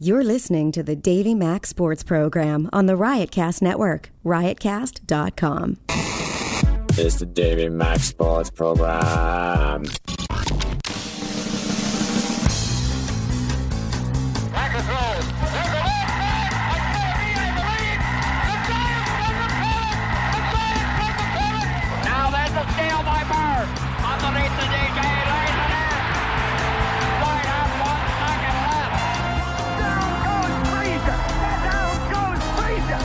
You're listening to the Davey Mac Sports Program on the Riotcast Network, riotcast.com. It's the Davey Mac Sports Program. Now there's a steal by Bird. Underneath the DJ, lays it in. Right up, one second left. Down goes Frazier. Down goes Frazier.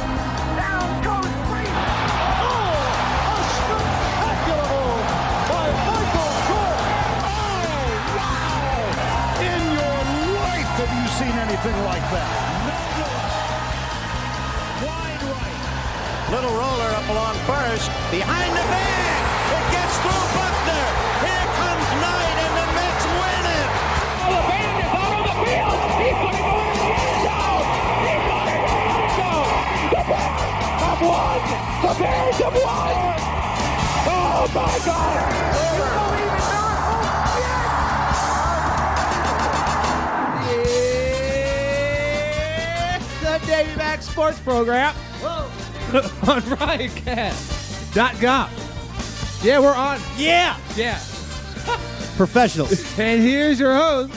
Down goes Frazier. Oh, a spectacular move by Michael Jordan. Oh, wow. In your life have you seen anything like that? Wide right. Little roller up along first. Behind the bag. It gets through Buckner. Here comes Knight, and the Mets win it. Oh, the band is out on the field. He's going to go in the end zone. He's going to go in the end zone. The Bears have won. The Bears have won. Oh, my God. You believe in miracles? It's the Davey Mac Sports Program on Riotcast.com. Yeah, we're on. Yeah. Professionals. And here's your host,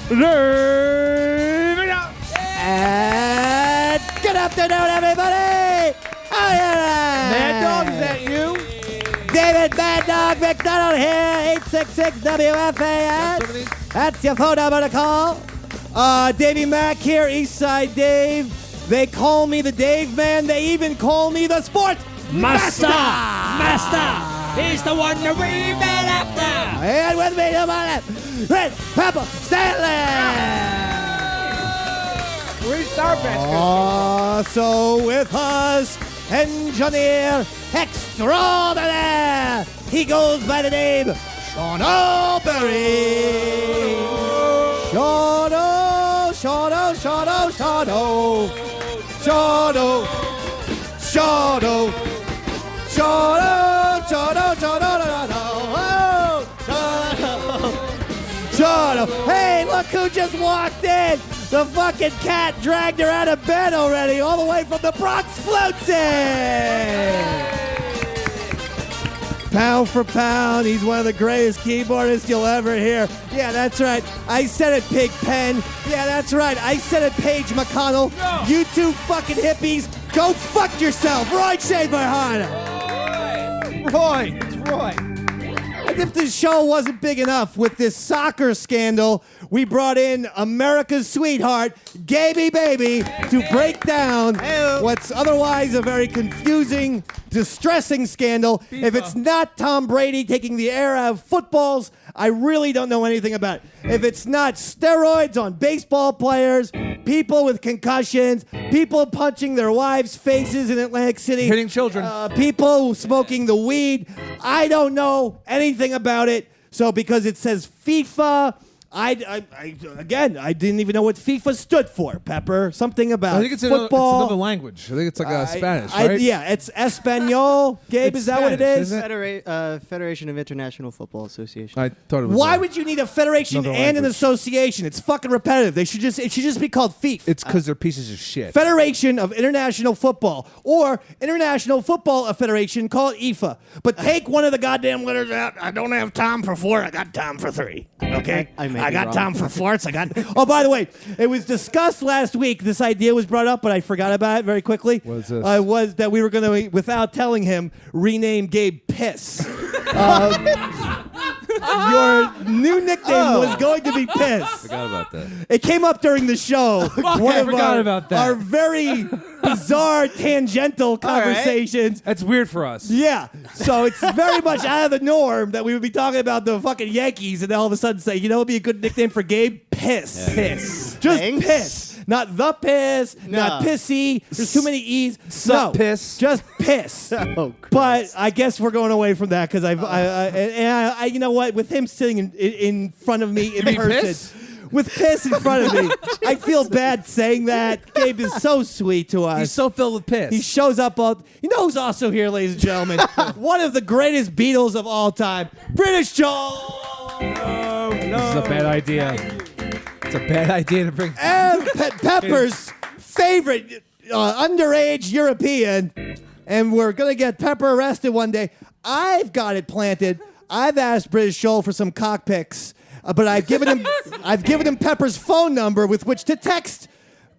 Davey Mac. And good afternoon, everybody. Oh, yeah. Mad Dog, is that you? David Mad Dog McDonald here, 866-WFAN. That's your phone number to call. Davey Mac here, Eastside Dave. They call me the Dave Man. They even call me the Sports Master. He's the one that we've been after. And with me, come on, Red Pepper Stanley. Restart basket. So with us, engineer extraordinaire. He goes by the name Sean O'Berry. Hey, look who just walked in. The fucking cat dragged her out of bed already, all the way from the Bronx Floating. Pound for pound, he's one of the greatest keyboardists you'll ever hear. Yeah, that's right. I said it, Pig Pen. Yeah, that's right. I said it, Paige McConnell. No. You two fucking hippies, go fuck yourself. Roy Schaefer-Harder. Roy. It's Roy. As if this show wasn't big enough with this soccer scandal, we brought in America's sweetheart, Gaby Baby, to break down what's otherwise a very confusing, distressing scandal. FIFA. If it's not Tom Brady taking the air out of footballs, I really don't know anything about it. If it's not steroids on baseball players, people with concussions, people punching their wives' faces in Atlantic City, hitting children, people smoking the weed, I don't know anything about it. So because it says FIFA, I didn't even know what FIFA stood for, Pepper. Something about I think it's football. another language. I think it's like Spanish, right? Yeah, it's Espanol. Gabe, is that Spanish, what it is? Federation of International Football Association. I thought it was. Why would you need a federation another and an language. association? It's fucking repetitive. It should just be called FIFA. It's because they're pieces of shit. Federation of International Football, or International Football Federation, call it IFA. But take one of the goddamn letters out. I don't have time for 4. I got time for 3. Okay? I got time for 4s. Oh, by the way, it was discussed last week. This idea was brought up, but I forgot about it very quickly. What's this? Was that we were going to, without telling him, rename Gabe Piss. Your new nickname was going to be Piss. Forgot about that. It came up during the show. I forgot about that. Our very bizarre, tangential conversations. That's weird for us. Yeah. So it's very much out of the norm that we would be talking about the fucking Yankees and then all of a sudden say, you know what would be a good nickname for Gabe? Piss. Yeah. Piss. Just Thanks. piss. Not the piss, not pissy. There's too many E's. No, piss. Just piss. Oh, but I guess we're going away from that because I you know what? With him sitting in front of me in person, piss? With piss in front of me, I feel bad saying that. Gabe is so sweet to us. He's so filled with piss. He shows up all. You know who's also here, ladies and gentlemen? One of the greatest Beatles of all time, British Joel. This is a bad idea. It's a bad idea to bring. And Pepper's favorite underage European, and we're gonna get Pepper arrested one day. I've got it planted. I've asked British Shoal for some cock pics, but I've given him Pepper's phone number with which to text,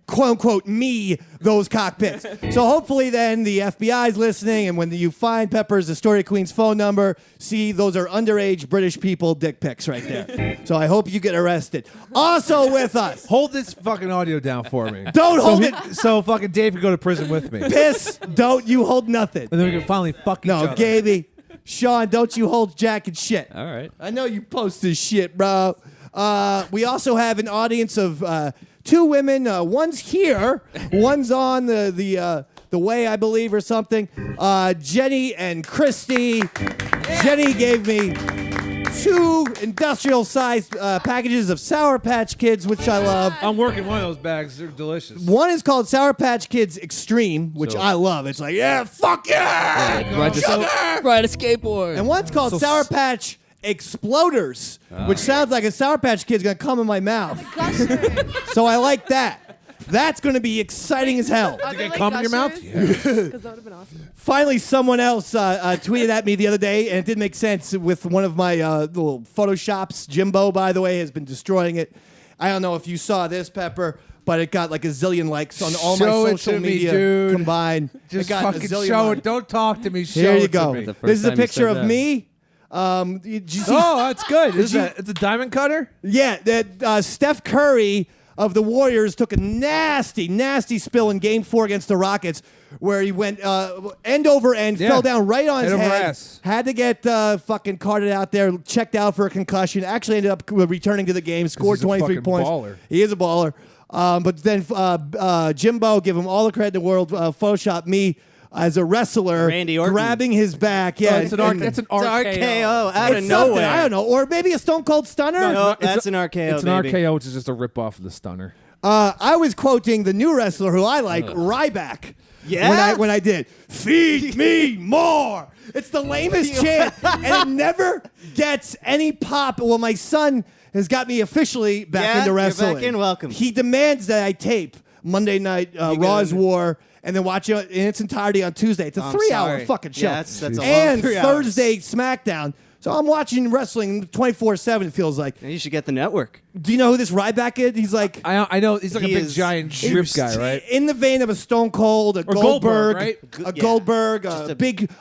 quote unquote, me those cockpits. So hopefully then the FBI's listening, and when you find Pepper's Astoria Queen's phone number, see those are underage British people dick pics right there. So I hope you get arrested. Also with us, Hold this fucking audio down for me. don't hold it. So fucking Dave can go to prison with me. Piss, don't you hold nothing. And then we can finally fuck each No, other. Gaby, Sean, don't you hold jack and shit. All right. I know you post this shit, bro. We also have an audience of two women. One's here. One's on the way, I believe, or something. Jenny and Christy. Jenny gave me 2 industrial-sized packages of Sour Patch Kids, which I love. I'm working one of those bags. They're delicious. One is called Sour Patch Kids Extreme, which I love. It's like, yeah, fuck yeah! Ride a skateboard. And one's called Sour Patch Exploders, which sounds like a Sour Patch Kid's gonna come in my mouth. So I like that. That's gonna be exciting as hell. Did it come in your mouth? Because that would have been awesome. Finally, someone else tweeted at me the other day, and it didn't make sense with one of my little Photoshops. Jimbo, by the way, has been destroying it. I don't know if you saw this, Pepper, but it got like a zillion likes on all my Show it social to me, media dude. combined. Just it got a fucking zillion show likes. it. Don't talk to me. Show Here you it go. to me. This is a time you picture said of that. me. Did you see? Oh, that's good. It's a diamond cutter? Yeah, that Steph Curry of the Warriors took a nasty, nasty spill in Game 4 against the Rockets, where he went end over end, Yeah. fell down right on his Head over head, ass. had to get fucking carted out there, checked out for a concussion, actually ended up returning to the game, scored he's a 23 fucking points. baller. He is a baller. But then Jimbo, give him all the credit in the world, Photoshop me as a wrestler, Randy Orton. grabbing his back. Yeah, That's an and- RKO out of it's something, nowhere. I don't know. Or maybe a Stone Cold Stunner? No, that's an RKO, It's an baby. RKO, which is just a rip-off of the stunner. I was quoting the new wrestler who I like, Ryback. Yeah? When I did, feed me more. It's the lamest chant, and it never gets any pop. Well, my son has got me officially back Yeah, into you're wrestling. back in, welcome. He demands that I tape Monday night Raw's War, and then watch it in its entirety on Tuesday. It's a I'm 3-hour sorry. fucking show. Yeah, that's a long and 3 hours. Thursday SmackDown. So I'm watching wrestling 24/7. It feels like. You should get the network. Do you know who this Ryback is? He's like. I know. He's like He a big, is giant drip guy, right? In the vein of a Stone Cold, a Goldberg, Goldberg, right? a Yeah. Goldberg,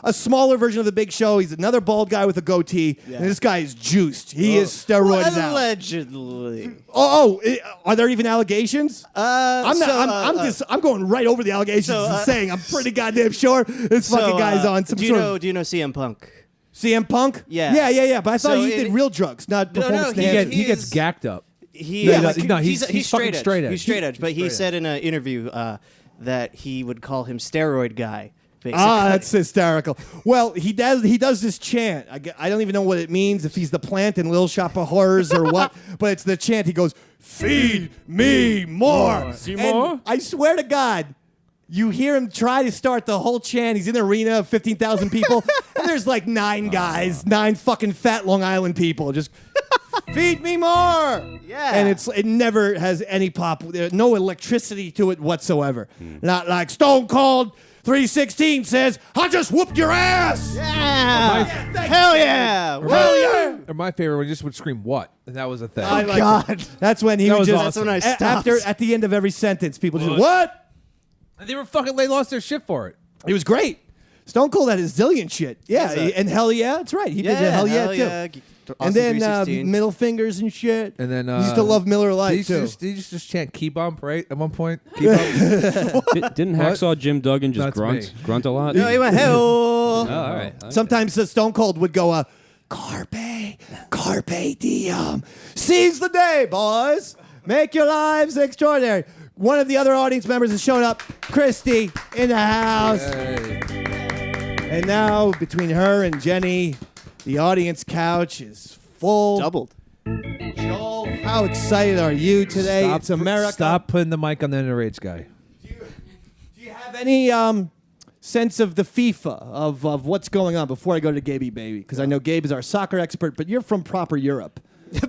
a smaller version of the Big Show. He's another bald guy with a goatee, Yeah. and this guy is juiced. He is steroided out. Allegedly. Are there even allegations? I'm going right over the allegations and saying I'm pretty goddamn sure this fucking guy's on some do sort of you know CM Punk? CM Punk. Yeah. yeah. But I thought So he did real drugs, not performance he enhancing. He gets gacked up. He, No, like, no, he's fucking straight edge. straight edge. He's straight edge. But he straight said in an interview that he would call him steroid guy. Basically. That's hysterical. Well, he does this chant. I don't even know what it means, if he's the plant in Little Shop of Horrors or what, but it's the chant. He goes, feed me more. See And more? I swear to God, you hear him try to start the whole chant. He's in an arena of 15,000 people, and there's like 9 guys, 9 fucking fat Long Island people, just feed me more. Yeah. And it never has any pop. There's no electricity to it whatsoever. Not like Stone Cold 316 says, I just whooped your ass. Yeah. Hell yeah. Hell yeah. Or my favorite one just would scream "what," and that was a thing. I like it. That's when he That would was just. awesome. That's when I stopped. At the end of every sentence, people just what? And they lost their shit for it. It was great. Stone Cold had a zillion shit. Yeah, Yes, and hell yeah, that's right. He did the hell yeah too. And then middle fingers and shit. And then he used to love Miller Lite too. Did you just chant "key bump" right at one point? Key bump. Didn't Hacksaw Jim Duggan just That's grunt? me. Grunt a lot? No, he went hell. Oh, all right. Sometimes the Stone Cold would go, carpe diem. Seize the day, boys. Make your lives extraordinary. One of the other audience members has shown up, Christy, in the house. And now, between her and Jenny, the audience couch is full. Doubled. Joel, how excited are you today? It's America. Stop putting the mic on the underage guy. Do you have any sense of the FIFA, of what's going on before I go to Gaby Baby? Because I know Gabe is our soccer expert, but you're from proper Europe.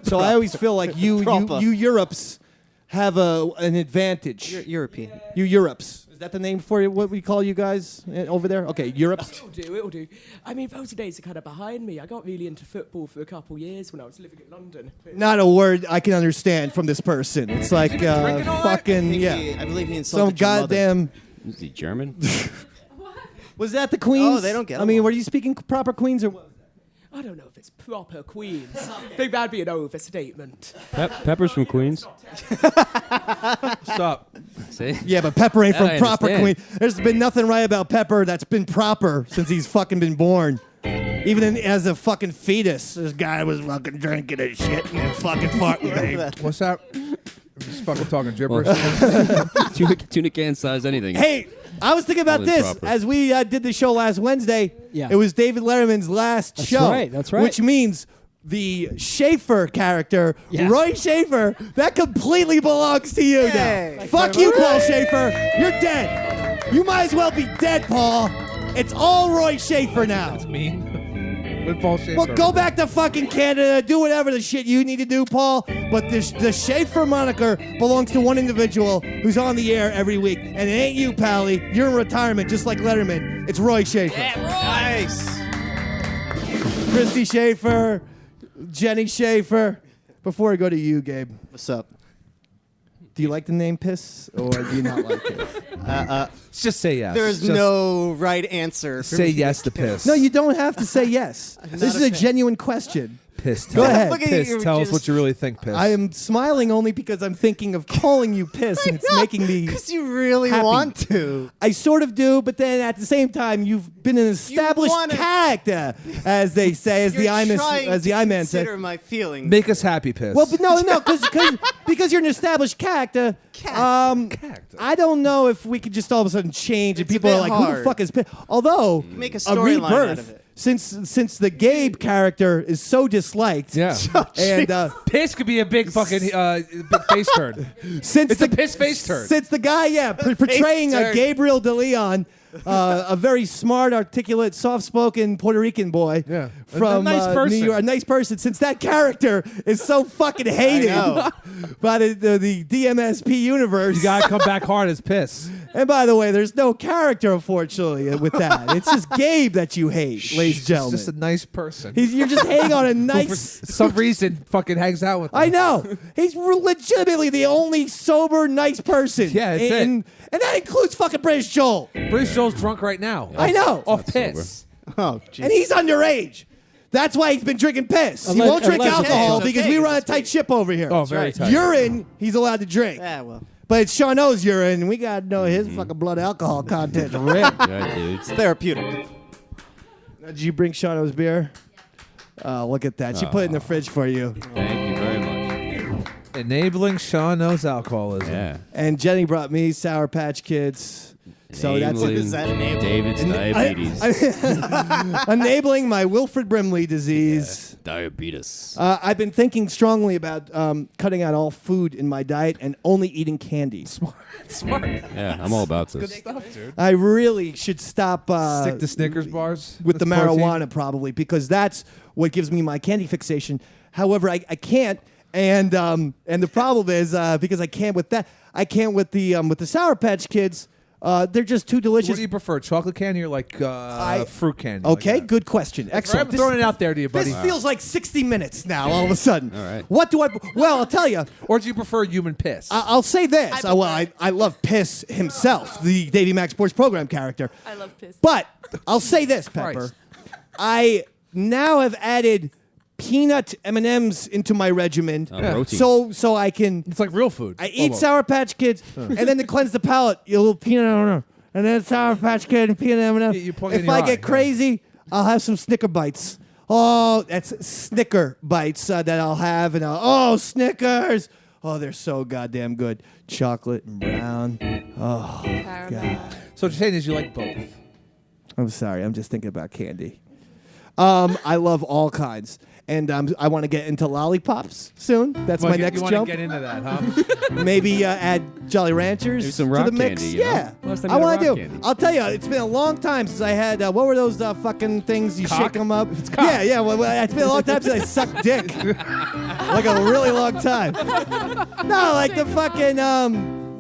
So I always feel like you Europes have an advantage. European. You Europes. Is that the name for what we call you guys over there? Okay, Europes. It'll do. I mean, those days are kind of behind me. I got really into football for a couple years when I was living in London. Not a word I can understand from this person. It's like fucking I believe he some insulted your mother. goddamn. Is he German? Was that the Queens? Oh, they don't get I mean, along. were you speaking proper Queens or what? I don't know if it's proper Queens. I think that'd be an overstatement. Pepper's from Queens. Stop. See? Yeah, but Pepper ain't from I proper understand. Queens. There's been nothing right about Pepper that's been proper since he's fucking been born. Even as a fucking fetus, this guy was fucking drinking and shit and fucking farting. What's that? I'm just fucking talking gibberish. Tuna can size anything. Hey, I was thinking about All is this proper. as we did the show last Wednesday. Yeah. It was David Letterman's last show. right, that's right. Which means the Schaefer character, Yeah. Roy Schaefer, that completely belongs to you Yay. now. Fuck you, Paul Schaefer. You're dead. You might as well be dead, Paul. It's all Roy Schaefer now. Mean. With Paul Schaefer. Well, go back to fucking Canada, do whatever the shit you need to do, Paul. But the Schaefer moniker belongs to one individual who's on the air every week. And it ain't you, Pally. You're in retirement, just like Letterman. It's Roy Schaefer. Nice. Christy Schaefer, Jenny Schaefer. Before I go to you, Gabe, What's up? do you like the name Piss, or do you not like it? Let's just say yes. There is Just no right answer. for Say me. yes to piss. No, you don't have to say yes. This not is a a fan. genuine question. Piss. Go ahead. Look at Piss. you, Tell us just- what you really think, piss. I am smiling only because I'm thinking of calling you Piss, and it's making me... Because you really happy. want to. I sort of do, but then at the same time, you've been an established wanna- character, as they say, as the I-Man said. Consider my feelings. Make us happy, piss. Well, but no, because you're an established character. Character. I don't know if we could just all of a sudden change, and It's a people are bit like, "Who the hard. fuck is Piss?" Although Make a storyline out of it. since the Gabe character is so disliked, Yeah. and Piss could be a big fucking big face turn. since It's a piss face turn. Since the guy, portraying turn. Gabriel De Leon, a very smart, articulate, soft-spoken Puerto Rican boy Yeah. from A nice person. New York, a nice person. Since that character is so fucking hated know. by the DMSP universe, You gotta come back hard as piss. and by the way, there's no character, unfortunately, with that. It's just Gabe that you hate, ladies and He's gentlemen. just a nice person. You're just hating on a Who for nice. some reason fucking hangs out with. I them. know. He's legitimately the only sober, nice person. Yeah, that's it. And that includes fucking British Joel. British Joel's drunk right now. I know. Off piss. Oh, geez. And he's underage. That's why he's been drinking piss. He Alleg- won't drink allegedly. alcohol Okay, because okay, we run a that's tight ship over here. Oh, very tight. Urine, he's allowed to drink. Yeah, well. But it's Sean-O's urine, and we got to know his fucking blood alcohol content. Rick. Yeah, dude. It's therapeutic. Did you bring Sean-O's beer? Oh, look at that. She put it in the fridge for you. Thank you very much. Enabling Sean knows alcoholism. Yeah. And Jenny brought me Sour Patch Kids. So that's Enabling Is that enabling? David's diabetes. enabling my Wilfred Brimley disease. Diabetes. I've been thinking strongly about cutting out all food in my diet and only eating candy. Smart. Yeah, I'm all about this. Stuff, dude. I really should stop Stick to Snickers bars with the That's protein. marijuana, probably, because that's what gives me my candy fixation. However, I can't, and the problem is because I can't with that. I can't with the Sour Patch Kids. They're just too delicious. What do you prefer, chocolate candy or like fruit candy? Okay, like that? good question. Excellent. I'm throwing it out there to you, buddy. This feels like 60 Minutes now. All of a sudden. All right. What do I? Well, I'll tell you. Or do you prefer human piss? I'll say this. I love Piss himself, the Davey Mac Sports Program character. I love piss. But I'll say this, Pepper. Christ. I now have added peanut M&Ms into my regimen, protein. so I can. it's like real food. I eat almost. Sour Patch Kids, and then to cleanse the palate, a little peanut M&M, and then Sour Patch Kid and peanut M&M. You plug it in If your I eye, get yeah. crazy, I'll have some Snicker bites. Oh, that's Snicker bites that I'll have, and Snickers. Oh, they're so goddamn good. Chocolate and brown. Oh, Caramel. So what you're saying is you like both. I'm sorry. I'm just thinking about candy. I love all kinds. And I want to get into lollipops soon. That's my next you jump. You want to get into that, huh? Maybe add Jolly Ranchers Maybe some to rock the mix. candy, you know? Yeah, Last time I you had want to rock do. candy. I'll tell you, it's been a long time since I had. What were those fucking things you Cock? shake them up? It's cock. Yeah. Well, it's been a long time since I sucked dick. Like a really long time. No, like the fucking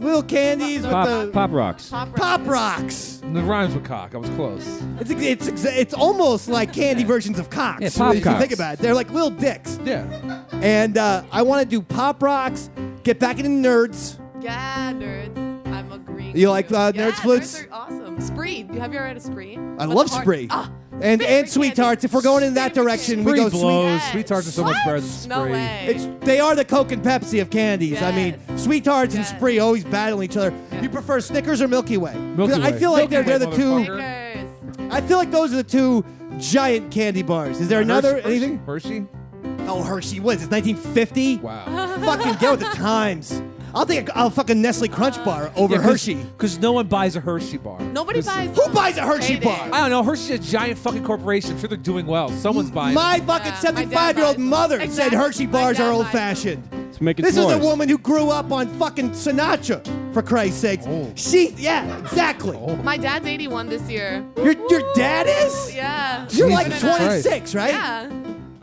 little candies with the Pop Rocks. Pop Rocks. The rhymes with cock. I was close. It's almost like candy versions of cocks. Yeah, Pop if you Cocks. think about it, they're like little dicks. Yeah. And I want to do Pop Rocks. Get back into nerds. Yeah, nerds. I'm agreeing. You like yeah, nerds flutes? Nerds are awesome. Spree. Have you ever had a spree? I love Spree. And favorite Sweethearts. candy. If we're going in that Favorite direction, candy. we go Spree sweet. blows. Yes. Sweethearts are so much better than Spree. No way. They are the Coke and Pepsi of candies. I mean, Yes. Sweethearts and Yes. Spree always battle each other. Yes. You prefer Snickers or Milky Way? Milky I Way. feel like Milky they're Way, the two. Snickers. I feel like those are the two giant candy bars. Is there another anything? Hershey? Oh, Hershey. What is this? 1950? Wow. Fucking get with the times. I'll take a fucking Nestle Crunch bar over Hershey. Because no one buys a Hershey bar. Nobody buys. Who buys a Hershey Hate bar? it. I don't know. Hershey's a giant fucking corporation. I'm sure they're doing well. Someone's buying My it. fucking Yeah, my dad 75-year-old buys them. mother said Exactly. Hershey My bars dad are buys old-fashioned. It's making This is a s'mores. woman who grew up on fucking Sinatra, for Christ's sakes. Oh. Yeah, exactly. My dad's 81 this year. Your dad is? Yeah. You're like Jesus Christ. 26, right? Yeah.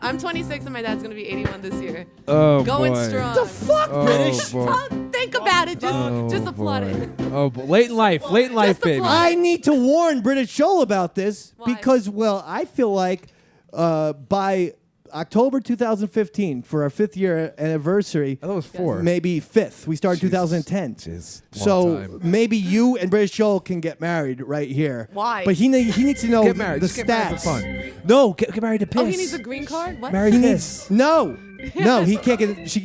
I'm 26 and my dad's gonna be 81 this year. Oh, Going boy. strong. The fuck, British? boy. Oh, think about it. Just applaud it. Oh, boy. Late in life. Late in life, Just baby. applaud. I need to warn British Joel about this Why? because, well, I feel like by October 2015, for our 5th year anniversary, I thought it was 4. maybe 5th, we started Jesus. 2010. Jeez, So long time. maybe you and British Joel can get married right here. Why? But he needs to know Get married. the Just stats. get married for fun. No, get married to piss. Oh, he needs a green card? What? Married He to needs piss. no, he can't get.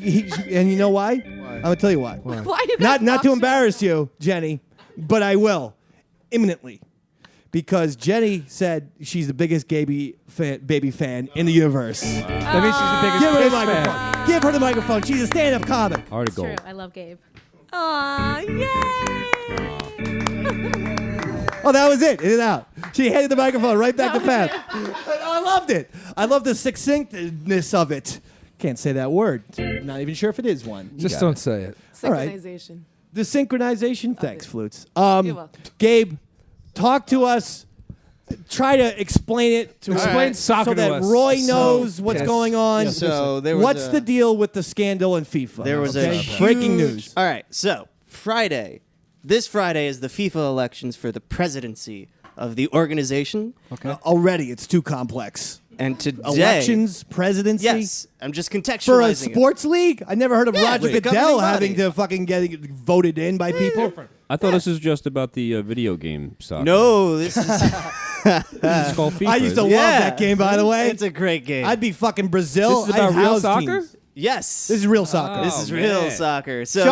And you know why? I'm gonna tell you why. Why you Not guys to option- embarrass you, Jenny, but I will imminently, because Jenny said she's the biggest baby fan in the universe. That means she's the biggest Give her the piss microphone. fan. Give her the microphone. She's a stand-up comic. Heart of True. gold. I love Gabe. Aw, yay! Oh, that was it. In and out. She handed the microphone right back to Pat. I loved it. I love the succinctness of it. Can't say that word. Not even sure if it is one. You Just got don't it. say it. All right. Synchronization. The synchronization. Thanks, Flutes. You're welcome. Gabe, talk to us. Try to explain it to Explain us soccer so to that us. Roy knows what's Yes. going on. Yeah, so there was What's a- the deal with the scandal in FIFA? There was okay? a huge, breaking news. All right, so Friday. This Friday is the FIFA elections for the presidency of the organization. Already, it's too complex. And today, Elections, presidency. Yes, I'm just contextualizing For a it. sports league? I never heard of Yeah, Roger it's a Goodell governing having body. to fucking get voted in by people. I thought this was just about the video game soccer. No, this is It's called FIFA. I used to isn't love Yeah. that game, by the way. It's a great game. I'd be fucking Brazil. This is about I'd real house soccer? teams. yes. This is real soccer. This is Oh, real man. soccer. So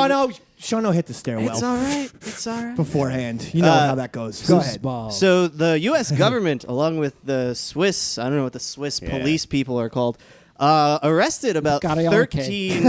Shano hit the stairwell it's all right. It's all right. beforehand. You know how that goes. Go ahead. So the U.S. government, along with the Swiss, I don't know what the Swiss police people are called, arrested about 13,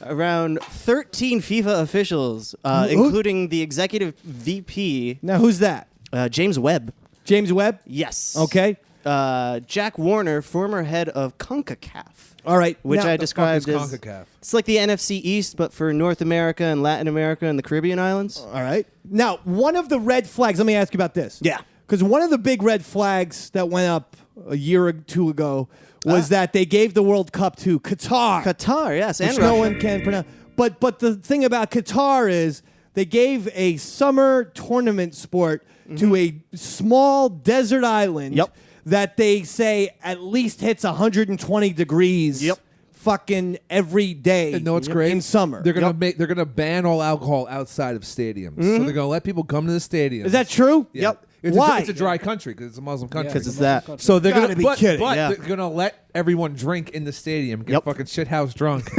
around 13 FIFA officials, including the executive VP, Now, who's that? James Webb. James Webb? Yes. Okay. Jack Warner, former head of CONCACAF. All right. Which Now- I described as CONCACAF? it's like the NFC East, but for North America and Latin America and the Caribbean islands. All right. Now, one of the red flags, let me ask you about this. Yeah. Because one of the big red flags that went up a year or two ago was that they gave the World Cup to Qatar. Qatar, yes, and which Russia. no one can pronounce. But the thing about Qatar is they gave a summer tournament sport to a small desert island Yep. that they say at least hits 120 degrees. Yep. Fucking every day. And know what's great? in summer. They're gonna ban all alcohol outside of stadiums. So they're gonna let people come to the stadium. Is that true? Yeah. Yep. Why? It's a dry country because it's a Muslim country. Because it's that. So they're Gotta gonna be but, kidding. but Yeah. they're gonna let everyone drink in the stadium, get Yep. fucking shithouse drunk,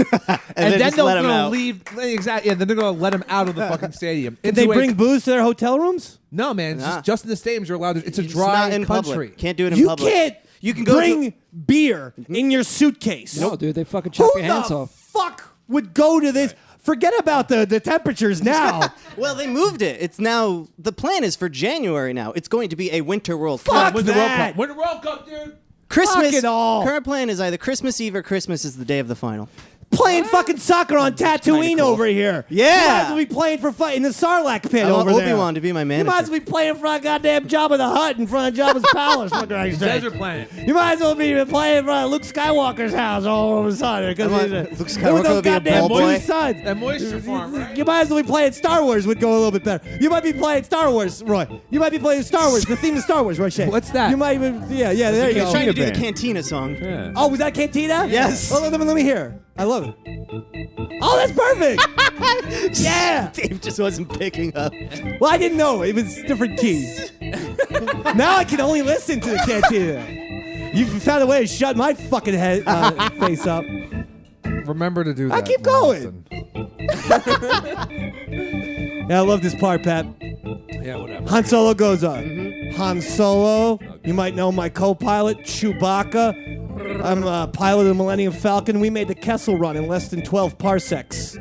then just they're let 'em gonna out. leave. Exactly. Yeah, then they're gonna let them out of the fucking stadium. Did they bring booze to their hotel rooms? No, man. It's Nah. just in the stadiums you're allowed to. It's a It's dry not in country. public. Can't do it in You public. can't. You can go bring beer in your suitcase. No, dude, they fucking chop Who your hands the off. fuck would go to this? Forget about the temperatures now. Well, they moved it. It's now the plan is for January now. It's going to be a Winter World Fuck Cup. Win the World that. Cup. Win the World Cup, dude. Christmas. Fuck it all. Current plan is either Christmas Eve or Christmas is the day of the final. Playing fucking soccer on Tatooine cool. over here. Yeah. You might as well be playing for in the Sarlacc pit I want over there. Obi-Wan to be my You manager. might as well be playing for a goddamn Jabba the Hutt in front of Jabba's palace. For Christ's sake. Desert planet. You might as well be playing in front of Luke Skywalker's house all of a sudden. I want Luke Skywalker to be a ball boy. That moisture farm, right? You might as well be playing Star Wars would go a little bit better. You might be playing Star Wars, Roy. You might be playing Star Wars, the theme of Star Wars, Roy Shea. What's that? You might even, there you He's go. trying to do the band. Cantina song. Yeah. Oh, was that Cantina? Yes. Oh, let me hear. I love it. Oh, that's perfect. Yeah. Dave just wasn't picking up. Well, I didn't know. It was different keys. Now I can only listen to the Cantina. You found a way to shut my fucking head face up. Remember to do that. I keep more going. often. Yeah, I love this part, Pat. Yeah, whatever. Han Solo goes on. Han Solo, you might know my co-pilot, Chewbacca. I'm a pilot of the Millennium Falcon. We made the Kessel Run in less than 12 parsecs.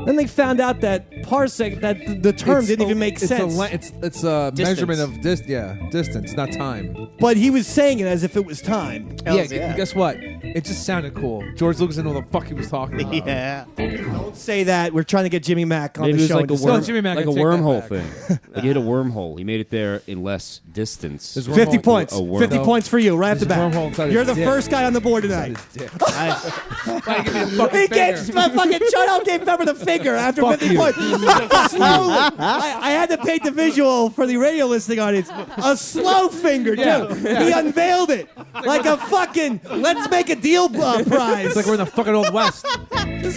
Then they found out that parsec, that the term didn't even make sense. It's a measurement of distance, not time. But he was saying it as if it was time. Yeah. Guess what? It just sounded cool. George Lucas didn't know what the fuck he was talking about. Yeah. Don't say that. We're trying to get Jimmy Mack on Maybe the it show. was like a, and worm, Jimmy Mack like a can take that wormhole back. thing. Like you hit a wormhole. He made it there in less distance. There's 50 wormhole- points. a worm. 50 points for you, right off the There's a bat. wormhole inside You're his the dick. first guy on the board tonight. Why give me a fucking He finger? gave fucking shut up, gave Pepper the finger after 50 points. Slowly. I had to paint the visual for the radio listening audience. A slow finger, too. He unveiled it like a fucking let's make a deal prize. It's like we're in the fucking Old West.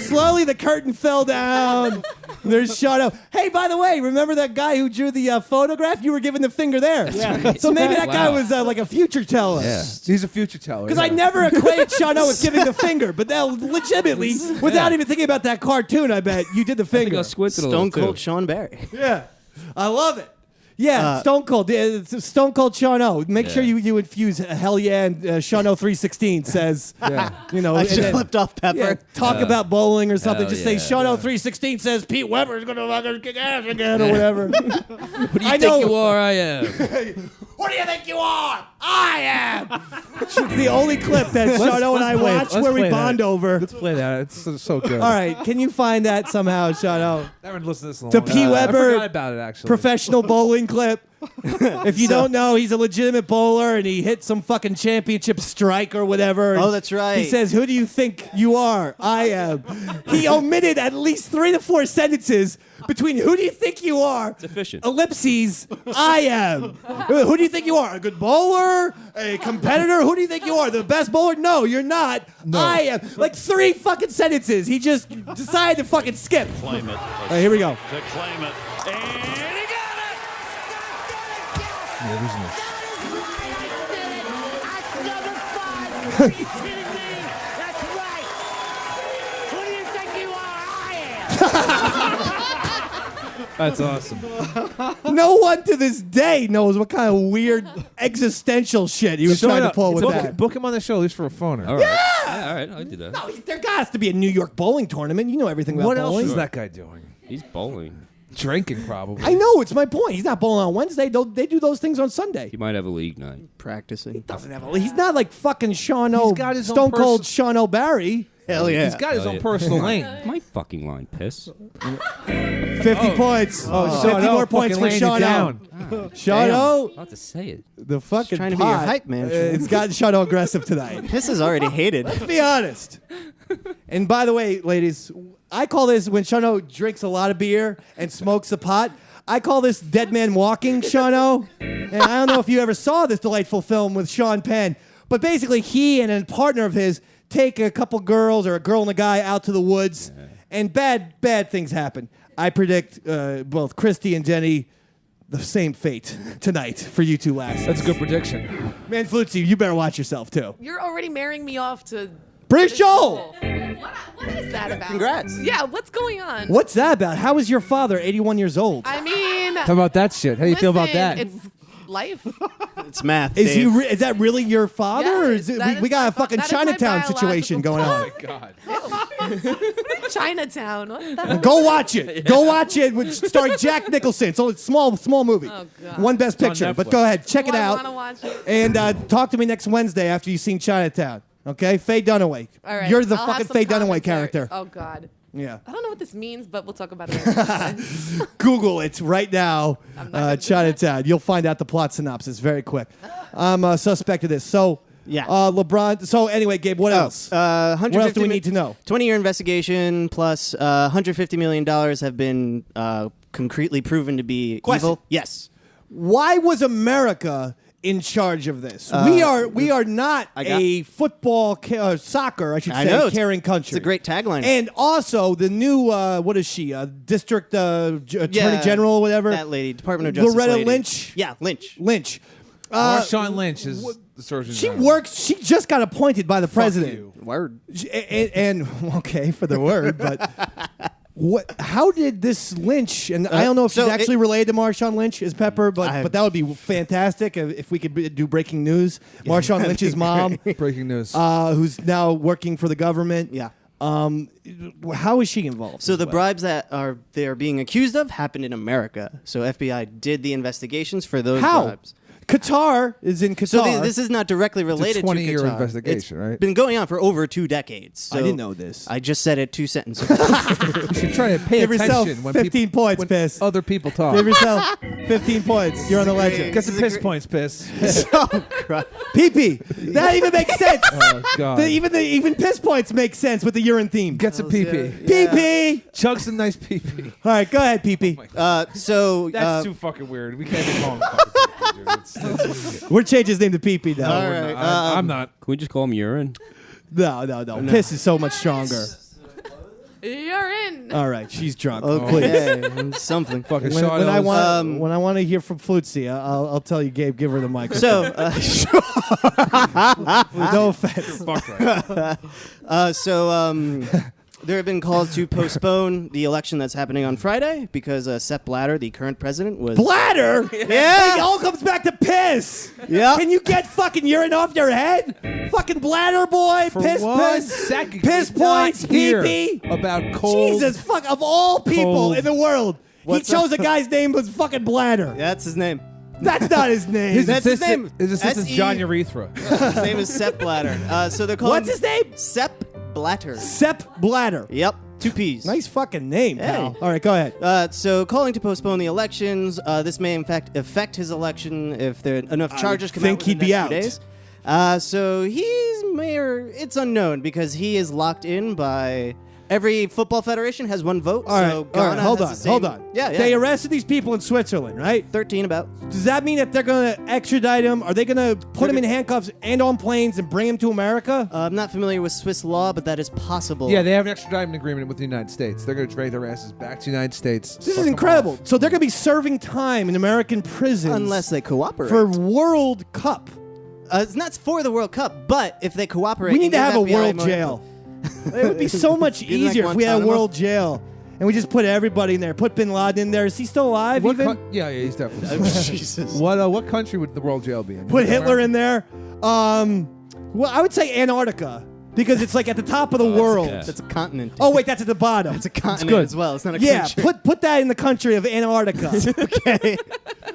Slowly the curtain fell down. There's Shadow. Hey, by the way, remember that guy who drew the photograph? You were given the finger there. Yeah. So maybe that guy was like a future teller. Yeah. He's a future teller. Because I never equated Shadow with giving the finger, but now legitimately, without even thinking about that cartoon, I bet you did the I think I finger. squinted a Stone little Cold too. Sean Barry. Yeah, I love it. Yeah, Stone Cold. It's Stone Cold Sean O. Make sure you infuse Hell Yeah and Sean O 316 says, you know. I and just then- flipped off Pepper. Yeah, talk about bowling or something. Hell Just say yeah. Sean O 316 says Pete Weber's gonna fucking kick ass again or whatever. What do you I think know. you are? I am. What do you think you are? I am. It's the only clip that Sean O and I watch where we bond over. Let's play that. It's so good. All right, can you find that somehow, Sean O? Never listened to this in a To long P. time. Weber, I forgot about it, actually. Professional bowling clip. If you don't know, he's a legitimate bowler and he hit some fucking championship strike or whatever. Oh, that's right. He says, "Who do you think you are? I am." He omitted at least 3 to 4 sentences between "Who do you think you are?" It's efficient. Ellipses. I am. Who do you think you are? A good bowler? A competitor? Who do you think you are? The best bowler? No, you're not. I am. Like 3 fucking sentences. He just decided to fucking skip. Claim it. All right, here we go. To claim it. And he got it! Are you kidding me? That's right. Who do you think you are? I am. That's awesome. No one to this day knows what kind of weird existential shit he was trying to pull with that. Book him on the show, at least for a phoner. All right. Yeah, all right. I'll do that. No, there has to be a New York bowling tournament. You know everything about What else bowling. is that guy doing? He's bowling. Drinking, probably. I know, it's my point. He's not bowling on Wednesday. They do those things on Sunday. He might have a league night. Practicing. He's not like fucking Sean O. He's got his own Stone Cold Sean O'Barry. Hell yeah. He's got his Hell own yeah. personal lane. My fucking line, piss. 50 points. Oh, 50 more points for Sean O. Sean O. I'll have to say it. The fucking trying to be your pot, hype man, Sean. It's gotten Sean O aggressive tonight. Piss is already hated. Let's be honest. And by the way, ladies, I call this when Sean O drinks a lot of beer and smokes a pot. I call this dead man walking, Sean O. And I don't know if you ever saw this delightful film with Sean Penn, but basically he and a partner of his take a couple girls or a girl and a guy out to the woods, and bad things happen. I predict both Christy and Jenny the same fate tonight for you two last. That's a good prediction. Man, Flutzy, you better watch yourself too. You're already marrying me off to British Joel! What is that about? Congrats. Yeah, what's going on? What's that about? How is your father, 81 years old? I mean, How about that shit? How do you feel about listen, that? It's life. It's math. Is Dave. is that really your father, or Yes, is it, that we is got my a fucking that is my Chinatown situation biological going on? God. Chinatown. What the hell? Go watch it. Go watch it. Starring Jack Nicholson. It's only a small movie. Oh, God. One Best on Picture. But Netflix. go ahead, check it I out. want to watch it. And talk to me next Wednesday after you've seen Chinatown. Okay? Faye Dunaway. All right. You're the I'll have fucking some Faye Dunaway commentary. character. Oh, God. Yeah. I don't know what this means, but we'll talk about it later. Google it right now. I'm not gonna do Chinatown. You'll find out the plot synopsis very quick. I'm a suspect of this. So, Yeah. LeBron. So, anyway, Gabe, what else? 150 What else do we need to know? 20-year investigation plus $150 million have been concretely proven to be Question. evil. Yes. Why was America in charge of this? We are not a football, soccer, I should I say, know, caring country. It's a great tagline. And also the new, what is she? District Attorney General, or whatever. That lady, Department of Justice Loretta lady. Lynch. Yeah, Lynch. Lynch. Marshawn Lynch is the Surgeon She General. works. She just got appointed by the Fuck president. you. Word. And okay for the word, but what? How did this Lynch? And I don't know if she's so actually related to Marshawn Lynch as Pepper, but I- that would be fantastic if we could do breaking news. Marshawn Lynch's mom, Breaking news. who's now working for the government. Yeah. How is she involved? So as the well? bribes that they are being accused of happened in America. So FBI did the investigations for those How? bribes. Qatar is in Qatar. So this is not directly related 20-year to Qatar. investigation, It's right? been going on for over 2 decades. So I didn't know this. I just said it 2 sentences. You should try to pay Give yourself attention when 15 points, when Piss. other people talk. Give yourself 15 points. You're on the legend. Get some piss points, Piss. Pee-pee. That even makes sense. Oh, God. Even piss points make sense with the urine theme. Get some pee-pee. Pee-pee. Chug some nice pee-pee. All right, go ahead, pee-pee. That's too fucking weird. We can't be calling him fucking pee-pee, dude. It's We're changing his name to pee-pee now. All we're right, not. I'm not. Can we just call him urine? No. Piss is so much stronger. You're in. All right, she's drunk. okay, something. Fucking When, Sean when I Ellis. when I want to hear from Flutzy, I'll tell you, Gabe, give her the mic. So, no offense. Fuck right. There have been calls to postpone the election that's happening on Friday because Sepp Blatter, the current president, was Bladder? Yeah. It all comes back to piss. Yeah. Can you get fucking urine off your head? Fucking bladder boy, For piss, 1 piss, second, piss did not points, hear pee-pee. about cold. Jesus, fuck, of all people Cold. in the world, What's he chose a guy's name was fucking Bladder. That's his name. That's not his name. His That's his assistant, name. his assistant's S.E. John Urethra. His name is Sepp Blatter. So they're calling What's his name? Sepp Blatter. Sepp Bladder. Yep, 2 P's. Nice fucking name, pal. All right, go ahead. So calling to postpone the elections. This may in fact affect his election if there enough charges come think out within he'd the be next few days. So he's mayor. It's unknown because he is locked in by every football federation has 1 vote. All right, so all right, Ghana hold has on, the same- hold on. Yeah. They arrested these people in Switzerland, right? 13 about. Does that mean that they're going to extradite him? Are they going to put him in handcuffs and on planes and bring him to America? I'm not familiar with Swiss law, but that is possible. Yeah, they have an extradition agreement with the United States. They're going to drag their asses back to the United States. This is incredible. So they're going to be serving time in American prisons unless they cooperate. for World Cup. It's not for the World Cup, but if they cooperate, We need and to give have a FBI world more jail. It would be so much Be like easier if we had a Guantanamo. world jail. And we just put everybody in there. Put Bin Laden in there. Is he still alive What even? yeah, he's definitely. Jesus. What country would the world jail be in? Put Hitler in there. Well, I would say Antarctica because it's like at the top of the world. That's a continent. Oh wait, that's at the bottom. It's a continent good. as well. It's not a Yeah, country. put that in the country of Antarctica. Okay.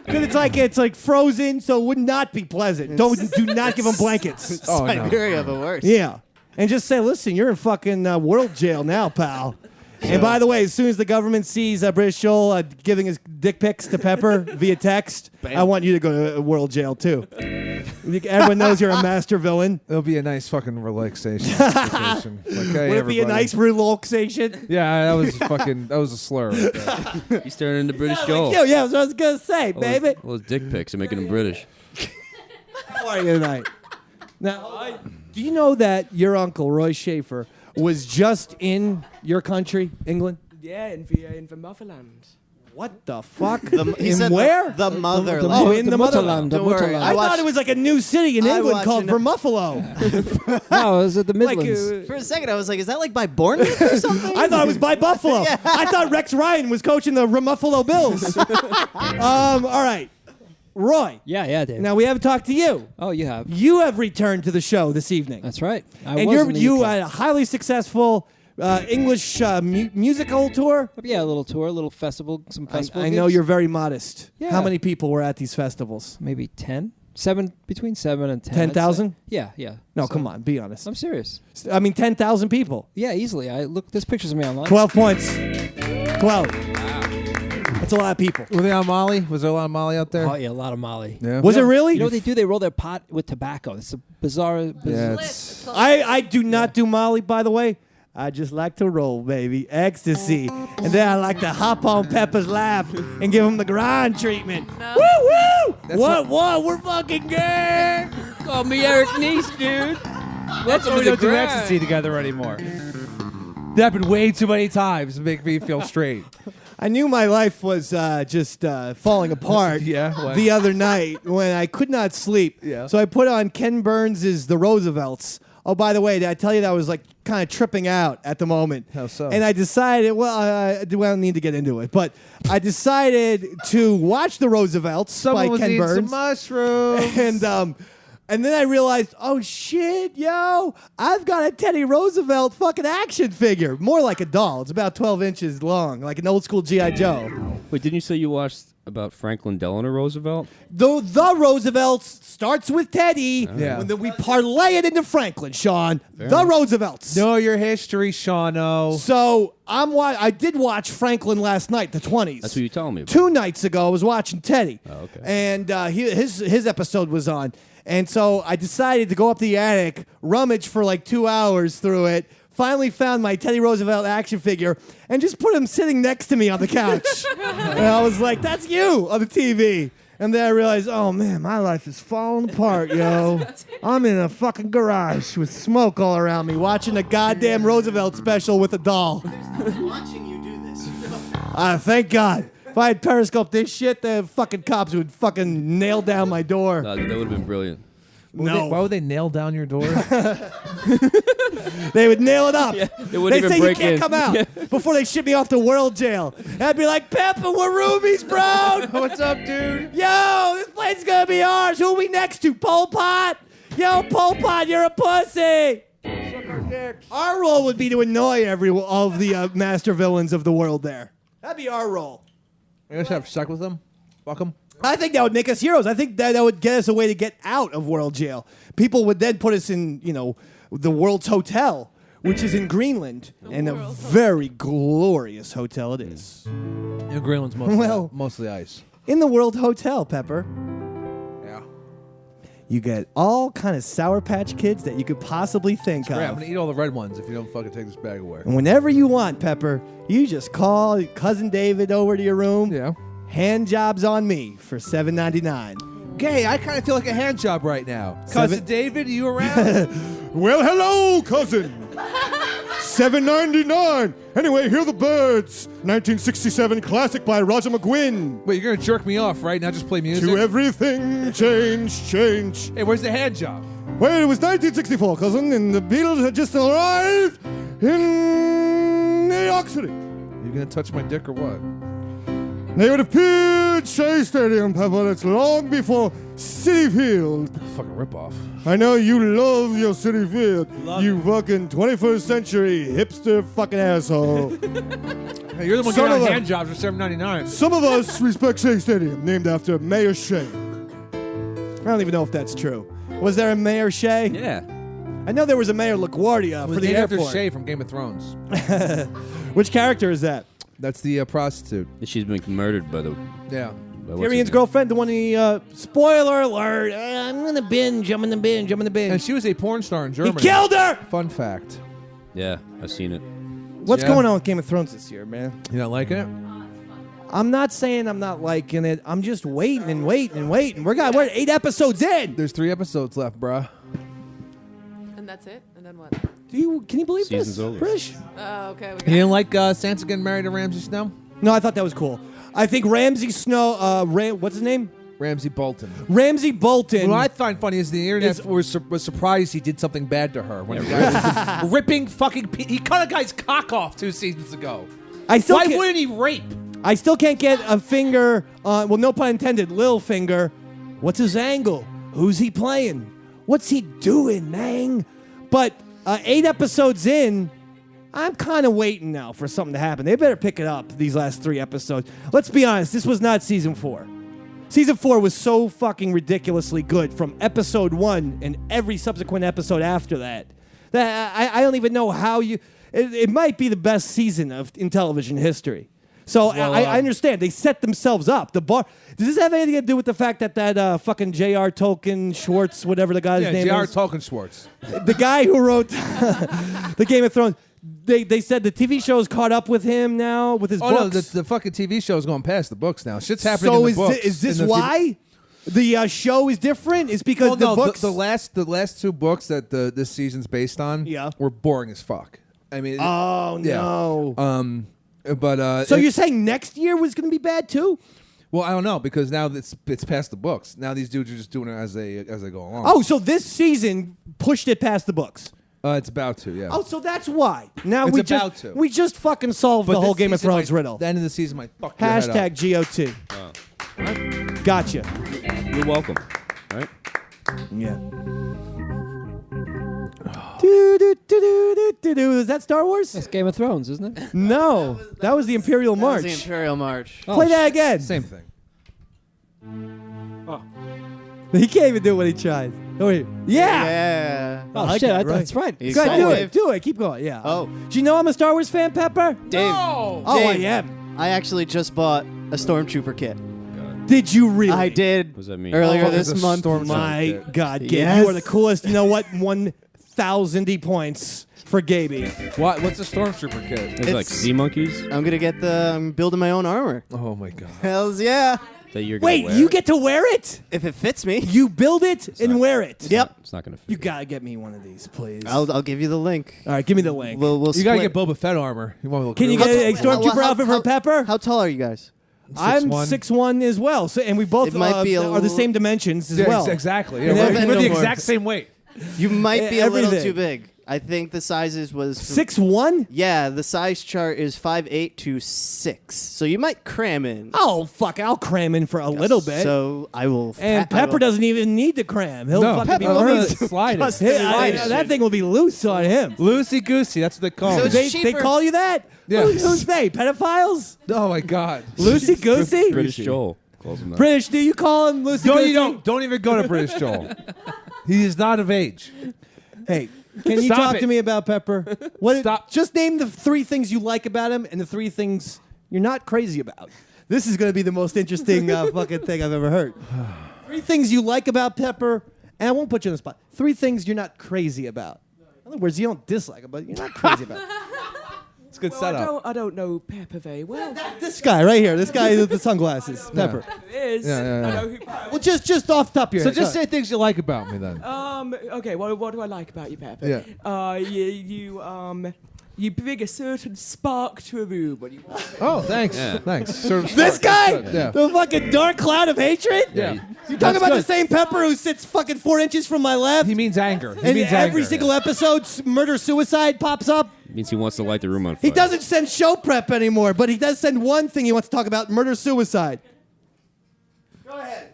Because it's like frozen, so it would not be pleasant. Do not give them blankets. Oh, no. Siberia, but worse. Yeah, and just say, listen, you're in fucking world jail now, pal. And by the way, as soon as the government sees British Joel giving his dick pics to Pepper via text, I want you to go to world jail too. Everyone knows you're a master villain. It'll be a nice fucking relaxation. situation. Like, hey, Would it be a everybody. nice relaxation? Yeah, that was a slur. Right there. He's turning into British Like Joel. you, yeah, that's what I was gonna say, All baby. those dick pics are making him British. How are you tonight? Now, do you know that your uncle Roy Schaefer was just in your country, England? Yeah, in the motherland. What the fuck? He in said where? The motherland. Oh, in the motherland. Don't worry. I thought it was like a new city in I England watched called an- Vermuffalo. Oh, is it the Like, Midlands? For a second, I was like, is that like by Bournemouth or something? I thought it was by Buffalo. I thought Rex Ryan was coaching the Vermuffalo Bills. All right. Roy. Yeah, Dave. Now we haven't talked to you. Oh, you have. You have returned to the show this evening. That's right. And you had a highly successful English musical tour? Yeah, a little tour, a little festival, some festival. I know gigs. you're very modest. Yeah. How many people were at these festivals? Maybe 10, 7, between 7 and 10. 10,000? Yeah, yeah. No, So- come on, be honest. I'm serious. I mean, 10,000 people. Yeah, easily. There's pictures of me online. 12 points. 12. That's a lot of people. Were they on Molly? Was there a lot of Molly out there? Oh yeah, a lot of Molly. Yeah. Was it really? You know what they do? They roll their pot with tobacco. It's a bizarre. Yeah, It's I do not do Molly, by the way. I just like to roll, baby. Ecstasy. And then I like to hop on Pepper's lap and give him the grind treatment. No. Woo, woo! What? We're fucking gay! Call me Eric Nice, dude. That's why we don't do ecstasy together anymore. That happened way too many times to make me feel straight. I knew my life was just falling apart the other night when I could not sleep. Yeah. So I put on Ken Burns' The Roosevelts. Oh, by the way, did I tell you that I was like kind of tripping out at the moment? How so? And I decided, I don't need to get into it, but I decided to watch The Roosevelts Someone by was Ken eating Burns. some mushrooms. And then I realized, oh shit, yo, I've got a Teddy Roosevelt fucking action figure. More like a doll. It's about 12 inches long, like an old school G.I. Joe. Wait, didn't you say you watched about Franklin Delano Roosevelt? The Roosevelts starts with Teddy. Yeah. And then we parlay it into Franklin, Sean. The Roosevelts. Know your history, Shawno. So I did watch Franklin last night, the 20s. That's what you telling me about. 2 nights ago, I was watching Teddy. Oh, okay. And his episode was on. And so I decided to go up the attic, rummage for like 2 hours through it, finally found my Teddy Roosevelt action figure, and just put him sitting next to me on the couch. And I was like, that's you on the TV. And then I realized, oh man, my life is falling apart, yo. I'm in a fucking garage with smoke all around me, watching a goddamn Roosevelt special with a doll. Watching you do this. Thank God. If I had periscoped this shit, the fucking cops would fucking nail down my door. That would have been brilliant. Why would they nail down your door? They would nail it up. They They wouldn't say even you break can't in. come out before they ship me off to world jail. And I'd be like, Pepper, we're roomies, bro. What's up, dude? Yo, this place is gonna be ours. Who are we next to? Pol Pot? Yo, Pol Pot, you're a pussy. Our role would be to annoy all of the master villains of the world there. That'd be our role. You guys have sex with them? Fuck them? I think that would make us heroes. I think that would get us a way to get out of world jail. People would then put us in, the World's Hotel, which is in Greenland, and a very glorious hotel it is. Yeah, Greenland's mostly ice. In the World Hotel, Pepper, Yeah. you get all kind of Sour Patch Kids that you could possibly think Right, I'm of. gonna eat all the red ones if you don't fucking take this bag away. And whenever you want, Pepper, you just call Cousin David over to your room. Yeah. Hand jobs on me for $7.99. Gay, I kind of feel like a hand job right now. Cousin David, are you around? Well, hello, cousin. $7.99. Anyway, hear the birds. 1967 classic by Roger McGuinn. Wait, you're gonna jerk me off, right? Not just play music? To everything, change. Hey, where's the hand job? Well, it was 1964, cousin, and the Beatles had just arrived in New York City. You gonna touch my dick or what? They would appear at Shea Stadium, Pepper. That's long before Citi Field. Fucking ripoff. I know you love your Citi Field. You fucking 21st century hipster fucking asshole. Hey, you're the one Son getting of a- hand jobs for $7.99. Some of us respect Shea Stadium, named after Mayor Shea. I don't even know if that's true. Was there a Mayor Shea? Yeah. I know there was a Mayor LaGuardia It for was the named after airport. Shay from Game of Thrones. Which character is that? That's the prostitute. She's been murdered by the. Yeah. by what's Tyrion's his name? girlfriend, the one he, spoiler alert, I'm in the binge, I'm in the binge, I'm in the binge. And she was a porn star in He Germany. killed her! Fun fact. Yeah, I've seen it. What's Yeah. going on with Game of Thrones this year, man? You not liking it? I'm not saying I'm not liking it. I'm just waiting and waiting and waiting. We're 8 episodes in. There's 3 episodes left, bruh. And that's it? And then what? Can you believe Season's this, over. Krish? Oh, okay. We You got didn't like Sansa getting married to Ramsay Snow? No, I thought that was cool. I think Ramsay Snow, what's his name? Ramsay Bolton. Ramsay Bolton. What I find funny is the internet was surprised he did something bad to her when the guy was ripping fucking. He cut a guy's cock off 2 seasons ago. I still Why can't- wouldn't he rape? I still can't get a finger on, well, no pun intended, Lil Finger. What's his angle? Who's he playing? What's he doing, man? But 8 episodes in, I'm kind of waiting now for something to happen. They better pick it up these last 3 episodes. Let's be honest, this was not season 4. Season 4 was so fucking ridiculously good from episode 1 and every subsequent episode after that. I don't even know how you... It might be the best season in television history. So I understand. They set themselves up. The bar. Does this have anything to do with the fact that fucking J.R. Tolkien Schwartz, whatever the guy's name is? J.R. Tolkien Schwartz. The guy who wrote the Game of Thrones. They said the TV show's caught up with him now with his books. No, the fucking TV show's going past the books now. Shit's happening So in the books. is this why the show is different? It's because the books. The last 2 books that this season's based on were boring as fuck. I mean, no. But so you're saying next year was going to be bad too? Well, I don't know because now it's past the books. Now these dudes are just doing it as they go along. Oh, so this season pushed it past the books. It's about to, yeah. Oh, so that's why. Now It's about to. we just fucking solved the whole Game of Thrones riddle. The end of the season might fuck your head up. Hashtag GOT. Gotcha. You're welcome. All right. Yeah. Is that Star Wars? That's Game of Thrones, isn't it? No, that was the Imperial March. That was the Imperial March. Play that again. Same thing. He can't even do it when he tries. Oh, wait. Yeah. Yeah. Oh, like shit, that, right? that's right. He's Go ahead, do solid. it. Do it. Keep going. Yeah. Oh. Do you know I'm a Star Wars fan, Pepper? Dave. Oh, I Dave, am. I actually just bought a Stormtrooper kit. Did you really? I did. What does that mean? Earlier Oh, this it's a month. Stormtrooper My kit. God, Gabe, Yes. you are the coolest. You know what? 1,000 points for Gaby. What's a stormtrooper kit? There's like It's- sea monkeys I'm gonna get I'm building my own armor. Oh my god. Hells yeah. that you're gonna Wait, wear. you get to wear it? If it fits me. You build it and wear it. Yep. It's not gonna fit. You gotta get me one of these, please. I'll give you the link. All right, give me the link. We'll You gotta split. get Boba Fett armor. You want to look Can you really get a stormtrooper outfit for Pepper? How tall are you guys? I'm 6'1". 6'1" as well. So, and we both It might be a are the little- same dimensions as Yeah, well. exactly. And Yeah, then- we're the no more. exact same weight. You might be a little Everything. too big. I think the sizes was 6'1"? Yeah, the size chart is 5'8" to 6. So you might cram in. Oh fuck! I'll cram in for a little bit. So I will. And I Pepper will- doesn't even need to cram. He'll No, fucking be Pepper loose. slide it. That thing will be loose on him. Loosey goosey. That's what they call So it. it's They cheaper. call you that? Yeah. Who's they? Pedophiles? Oh my god. Loosey goosey? British Joel calls him that. British? Do you call him loosey No, goosey? you don't. Don't even go to British Joel. He is not of age. Hey, can you Stop talk it. to me about Pepper? What? Stop. Just name the 3 things you like about him and the 3 things you're not crazy about. This is going to be the most interesting fucking thing I've ever heard. 3 things you like about Pepper, and I won't put you on the spot. 3 things you're not crazy about. In other words, you don't dislike him, but you're not crazy about it. It's a good Well, setup. I don't know Pepper very well. This guy right here, this guy with the sunglasses, Pepper. It is. Yeah, yeah, yeah. I know who Pepper Well, just off the top of your So head. just go say things you like about me then. Okay, well, what do I like about you, Pepper? Yeah. You bring a certain spark to a room when you walk. Oh, thanks. Yeah. Thanks. Sort of This guy? Yeah. The fucking dark cloud of hatred? Yeah. You talking about good. the same Pepper who sits fucking 4 inches from my left? He means anger. He and means every anger. single episode, murder-suicide pops up? Means he wants to light the room on fire. He doesn't send show prep anymore, but he does send one thing he wants to talk about, murder-suicide. Go ahead.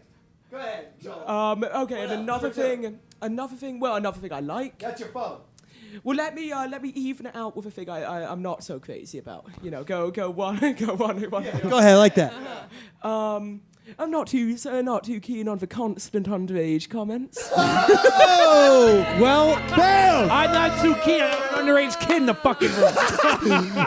Go ahead, Joel. Okay, and another thing I like. That's your phone. Well, let me even it out with a thing I'm not so crazy about. You know, go one. Go ahead, I like that. I'm not too keen on the constant underage comments. Oh, well, bam! I'm not too keen on an underage kid in the fucking room.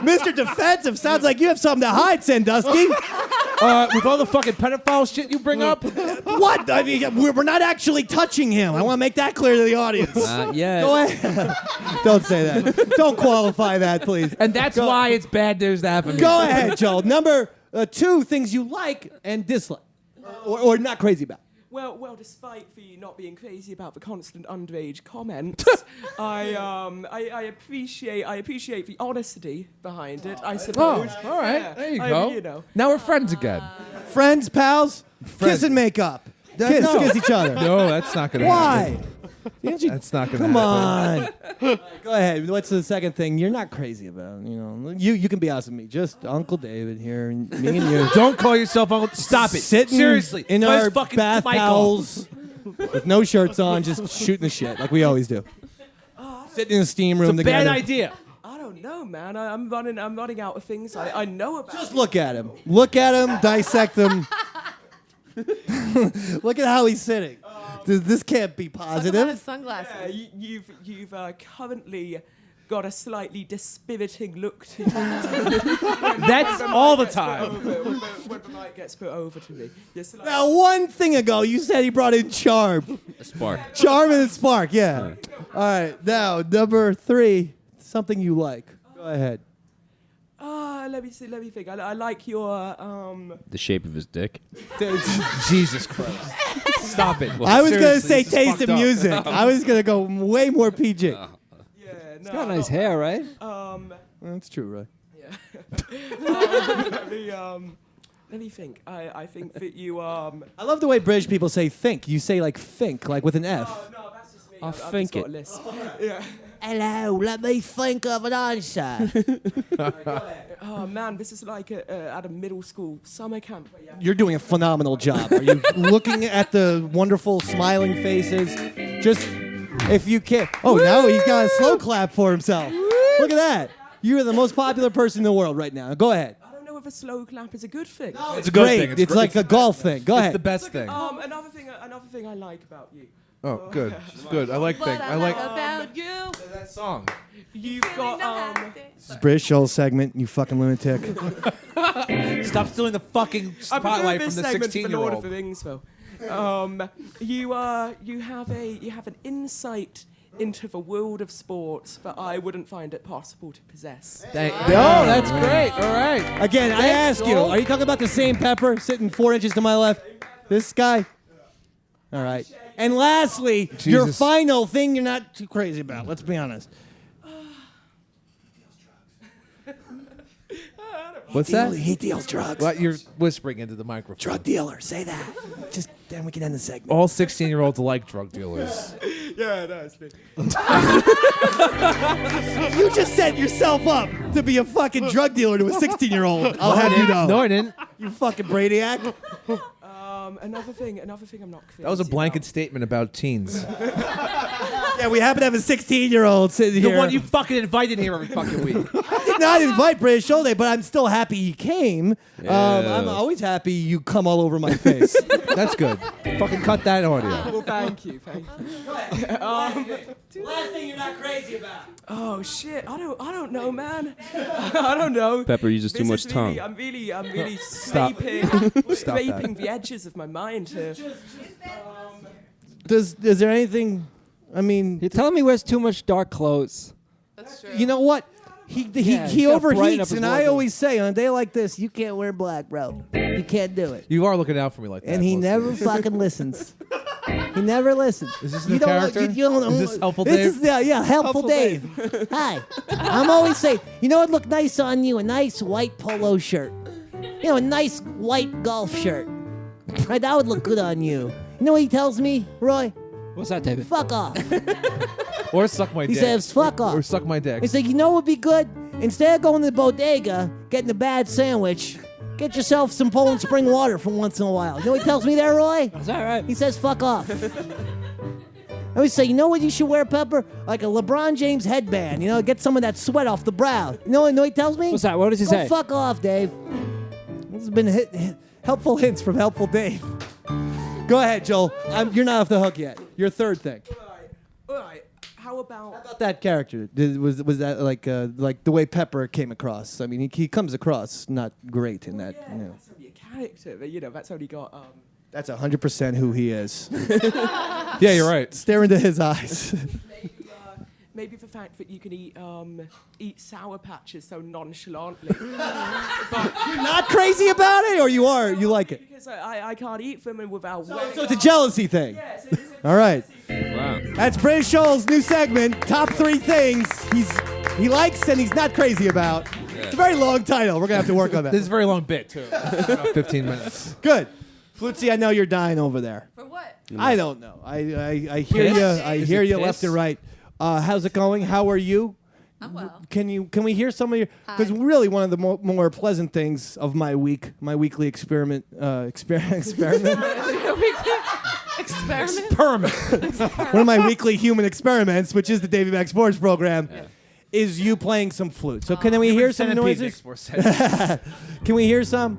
Mr. Defensive, sounds like you have something to hide, Sandusky. With all the fucking pedophile shit you bring up. What? I mean, we're not actually touching him. I want to make that clear to the audience. Not yet. Go ahead. Don't say that. Don't qualify that, please. And that's why it's bad news to happen. Go ahead, Joel. Number 2 things you like and dislike, or not crazy about. Well, despite the not being crazy about the constant underage comments, I appreciate the honesty behind it. I suppose. Oh, all right. Yeah. There you I go. mean, you know. Now we're friends again. Friends, pals, kiss and make up. Kiss each other. No, that's not going to Why? happen. Didn't you? That's not going to Come happen. on. Go ahead. What's the second thing you're not crazy about? You know, you can be honest with me. Just Uncle David here, and me and you. Don't call yourself Uncle. Stop it. Sitting Seriously. in Nice our fucking bath mic towels with no shirts on, just shooting the shit like we always do. Sitting in the steam room It's a together. bad idea. I don't know, man. I'm running out of things I know about. Just look at him. Look at him. Dissect him. Look at how he's sitting. This can't be Talk about positive. his sunglasses. Yeah, you've currently got a slightly dispiriting look to you. That's all the time. When the mic gets put over to me. Yes, Now, one thing ago, you said he brought in charm. A spark. Charm and spark, yeah. All right, now, number 3, something you like. Go ahead. let me think. I like your The shape of his dick. Jesus Christ. Stop it. I was going to Seriously, say this is taste fucked of up. music. I was going to go way more PG. yeah. No, He's got nice hair, right? That's true, right? Let me think. I think that you I love the way British people say think. You say like think, like with an F. no, that's just me. I'll I've think just got it. a lisp. Yeah. Hello, let me think of an answer. Oh man, this is like at a middle school summer camp. You're doing a phenomenal job. Are you looking at the wonderful smiling faces? Just, if you can. Oh, now he's got a slow clap for himself. Look at that. You are the most popular person in the world right now. Go ahead. I don't know if a slow clap is a good thing. It's a good great. thing. It's, It's great. like a golf thing. Go It's ahead. the best thing. Another thing I like about you. Oh, good. Good. I like What things. I like about you. that song. You've got This is British Show segment, you fucking lunatic. Stop stealing the fucking I prefer spotlight this from the segment for Lord of 16-year-old. the Rings, though. You have an insight into the world of sports that I wouldn't find it possible to possess. Oh, that's great. All right. Again, I ask you, are you talking about the same pepper sitting 4 inches to my left? This guy? All right. And lastly, your Jesus. final thing you're not too crazy about. Let's be honest. What's that? He deals drugs. What? You're whispering into the microphone. Drug dealer. Say that. Just then we can end the segment. All 16-year-olds like drug dealers. Yeah, no, it's me. You just set yourself up to be a fucking drug dealer to a 16-year-old. I'll have you know. No, I didn't. You fucking brainiac. Another thing I'm not crazy That was a blanket about. statement about teens. Yeah, we happen to have a 16-year-old sitting The here. one you fucking invited here every fucking week. I did not invite British Show Day, but I'm still happy he came. I'm always happy you come all over my face. That's good. Fucking cut that audio. Well, thank you. Last thing you're not crazy about. Oh shit! I don't know, man. I don't know. Pepper uses too This much is tongue. I'm really Stop. scraping the edges of my mind here. Is there anything? I mean, You're telling me he wears too much dark clothes. That's true. you know what? He Yeah, he's gotta brighten up overheats, his and I wardrobe. always say on a day like this, you can't wear black, bro. You can't do it. You are looking out for me like that. And he mostly. never fucking listens. He never listens. Is this You the don't- character? you don't- Is this Helpful This Dave? is Helpful Dave. Hi. I'm always saying, you know what look nice on you? A nice white polo shirt. You know, a nice white golf shirt. Right, that would look good on you. You know what he tells me, Roy? What's that, David? Fuck off. Or suck my He dick. says, fuck off. Or suck my dick. He said, you know what would be good? Instead of going to the bodega, getting a bad sandwich, get yourself some Poland Spring water from once in a while. You know what he tells me there, Roy? Is that right? He says, fuck off. I always say, you know what you should wear, Pepper? Like a LeBron James headband. You know, get some of that sweat off the brow. You know what he tells me? What's that? What does he Go say? fuck off, Dave. This has been helpful hints from Helpful Dave. Go ahead, Joel. You're not off the hook yet. Your third thing. All right. How about That character, was that like the way Pepper came across? I mean, he comes across not great in that. You know. that's only a character? But, that's only got That's 100% who he is. Yeah, you're right. Stare into his eyes. maybe the fact that you can eat Sour Patches so nonchalantly. You're not crazy about it, or you are? You like it? Because I can't eat them without. So it's a jealousy thing. Yes, All right. Wow. That's British Shoal's new segment, Top 3 Things he likes and he's not crazy about. It's a very long title. We're going to have to work on that. This is a very long bit, too. About 15 minutes. Good. Flutzy, I know you're dying over there. For what? I don't know. I hear Piss? you. I Is hear it you piss? left and right. How's it going? How are you? I'm well. Can we hear some of your? Because Hi. really, one of the more pleasant things of my weekly experiment. Experiment? Permit. One of my weekly human experiments, which is the Davey Mac Sports Program, is you playing some flute. So can we hear some Centipede noises? makes more sense. Can we hear some?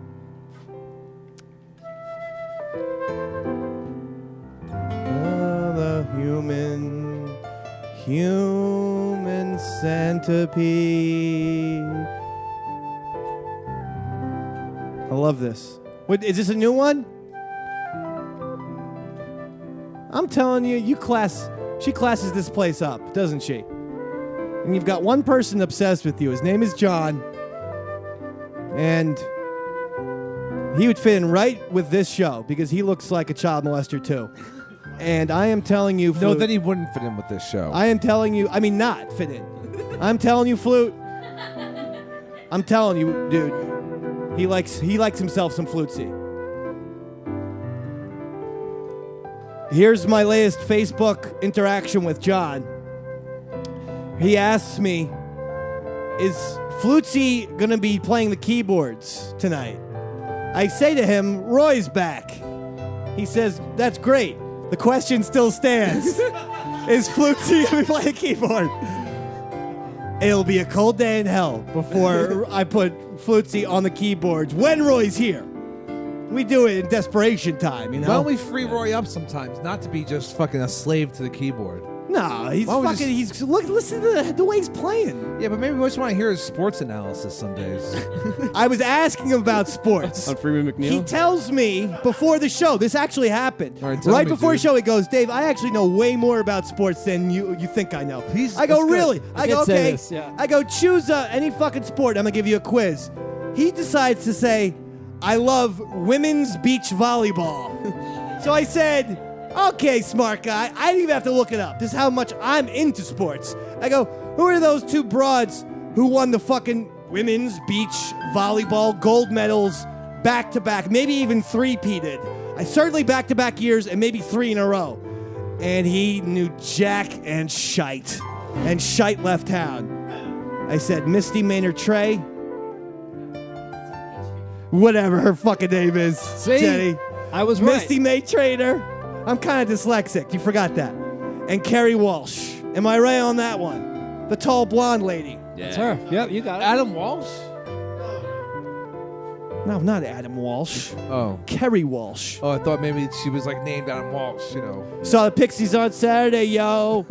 The human centipede. I love this. Wait, is this a new one? I'm telling you, she classes this place up, doesn't she? And you've got one person obsessed with you. His name is John. And he would fit in right with this show because he looks like a child molester too. And I am telling you, Flute. No, then he wouldn't fit in with this show. I am telling you, not fit in. I'm telling you, Flute. I'm telling you, dude. He likes himself some flutesy. Here's my latest Facebook interaction with John. He asks me, is Flutesy gonna be playing the keyboards tonight? I say to him, Roy's back. He says, that's great. The question still stands. Is Flutesy gonna be playing the keyboard? It'll be a cold day in hell before I put Flutesy on the keyboards when Roy's here. We do it in desperation time, you know? Why don't we free Roy up sometimes, not to be just fucking a slave to the keyboard? No, he's Why don't we fucking. Listen to the way he's playing. Yeah, but maybe we just want to hear his sports analysis some days. I was asking him about sports. On Freeman McNeil? He tells me before the show, this actually happened. All right, tell me, before the dude. show, he goes, Dave, I actually know way more about sports than you think I know. I go, that's good. really? I go, did say okay. this, yeah. I go, choose any fucking sport. I'm going to give you a quiz. He decides to say, I love women's beach volleyball. So I said, okay, smart guy. I didn't even have to look it up. This is how much I'm into sports. I go, who are those two broads who won the fucking women's beach volleyball gold medals back-to-back, maybe even three-peated? I certainly back-to-back years and maybe 3 in a row. And he knew jack and shite. And shite left town. I said, Misty Maynard Trey. Whatever her fucking name is. See? Jenny. I was right. Misty May Trader. I'm kind of dyslexic. You forgot that. And Carrie Walsh. Am I right on that one? The tall blonde lady. That's her. Yep, you got it. Adam Walsh? No, not Adam Walsh. Oh. Kerry Walsh. Oh, I thought maybe she was like named Adam Walsh, you know. Saw the Pixies on Saturday, yo.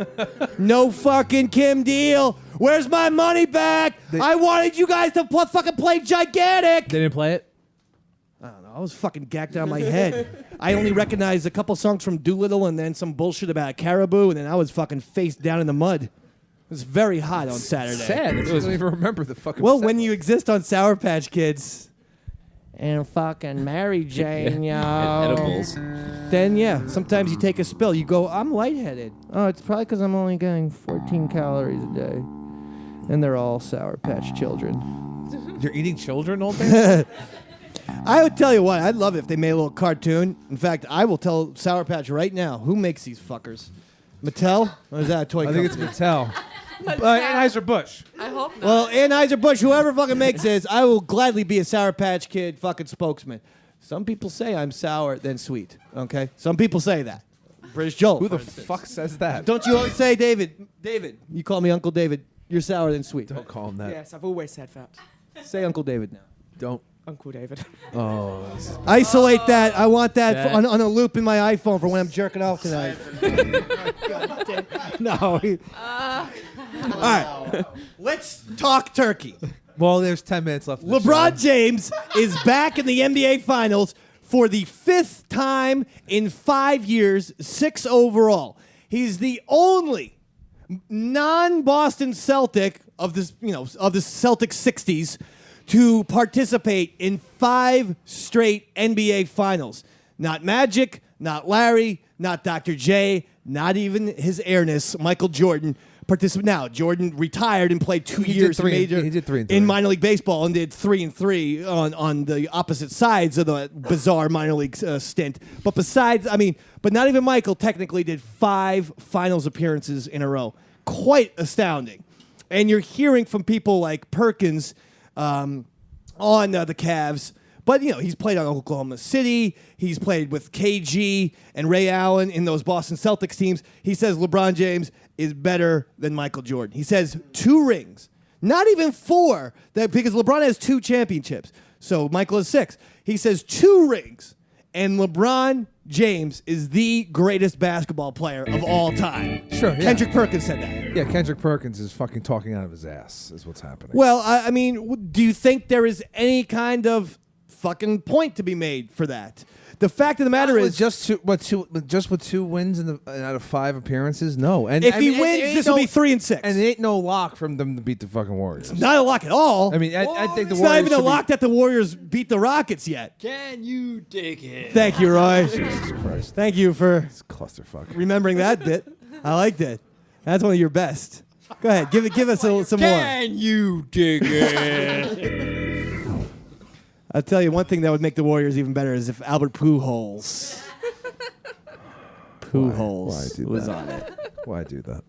No fucking Kim Deal. Where's my money back? I wanted you guys to fucking play Gigantic. They didn't play it? I don't know. I was fucking gacked out of my head. I only recognized a couple songs from Doolittle and then some bullshit about a caribou, and then I was fucking face down in the mud. It was very hot on Saturday. Sad. I don't even remember the fucking. Well, when you exist on Sour Patch Kids and fucking Mary Jane, yo. Edibles. Then, yeah, sometimes you take a spill. You go, I'm lightheaded. Oh, it's probably because I'm only getting 14 calories a day. And they're all Sour Patch children. You're eating children all day? I would tell you what, I'd love it if they made a little cartoon. In fact, I will tell Sour Patch right now, who makes these fuckers? Mattel? Or is that a toy I company? think it's Mattel. Anheuser-Busch. I hope not. Well, Anheuser-Busch, whoever fucking makes this, I will gladly be a Sour Patch Kid fucking spokesman. Some people say I'm sour than sweet, okay? Some people say that. British Joel. Who the fuck says that? Don't you always say, David, you call me Uncle David, you're sour than sweet. Don't call him that. Yes, I've always said that. Say Uncle David now. Don't. Uncle David. Oh. This is Isolate that. I want that on a loop in my iPhone for when I'm jerking off tonight. No. All right. Let's talk turkey. well, there's 10 minutes left. of the LeBron show. James is back in the NBA Finals for the 5th time in 5 years, 6 overall. He's the only non-Boston Celtic of this, of the Celtic 60s to participate in 5 straight NBA Finals. Not Magic, not Larry, not Dr. J, not even his airness, Michael Jordan. Now, Jordan retired and played 2 years he did 3 and 3. in minor league baseball and did 3 and 3 on the opposite sides of the bizarre minor league stint. But but not even Michael technically did 5 finals appearances in a row. Quite astounding. And you're hearing from people like Perkins on the Cavs But, he's played on Oklahoma City. He's played with KG and Ray Allen in those Boston Celtics teams. He says LeBron James is better than Michael Jordan. He says 2 rings, not even 4, because LeBron has 2 championships. So Michael has 6. He says 2 rings, and LeBron James is the greatest basketball player of all time. Sure, yeah. Kendrick Perkins said that. Yeah, Kendrick Perkins is fucking talking out of his ass, is what's happening. Well, I mean, do you think there is any kind of fucking point to be made for that? The fact of the matter is, just with 2 wins out of 5 appearances, no. And if he wins, this will be 3 and 6. And it ain't no lock from them to beat the fucking Warriors. Not a lock at all. I mean, I think the it's Warriors not even a should lock that the Warriors beat the Rockets yet. Can you dig it? Thank you, Roy. Jesus Christ. Thank you for It's clusterfuck. remembering that bit. I liked it. That's one of your best. Go ahead, give us some more. Can you dig it? I'll tell you one thing that would make the Warriors even better is if Albert Pujols Why do was that? on it. Why do that?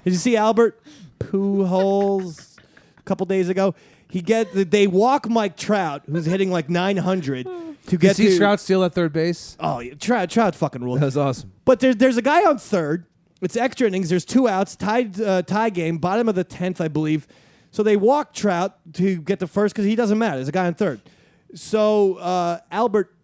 Did you see Albert Pujols a couple days ago? They walk Mike Trout, who's hitting like 900, to get Did to Trout steal at third base? Oh, yeah, Trout fucking ruled. That was awesome. But there's a guy on third. It's extra innings. There's 2 outs, tie game, bottom of the 10th, I believe. So they walk Trout to get the first because he doesn't matter. There's a guy on third. So Albert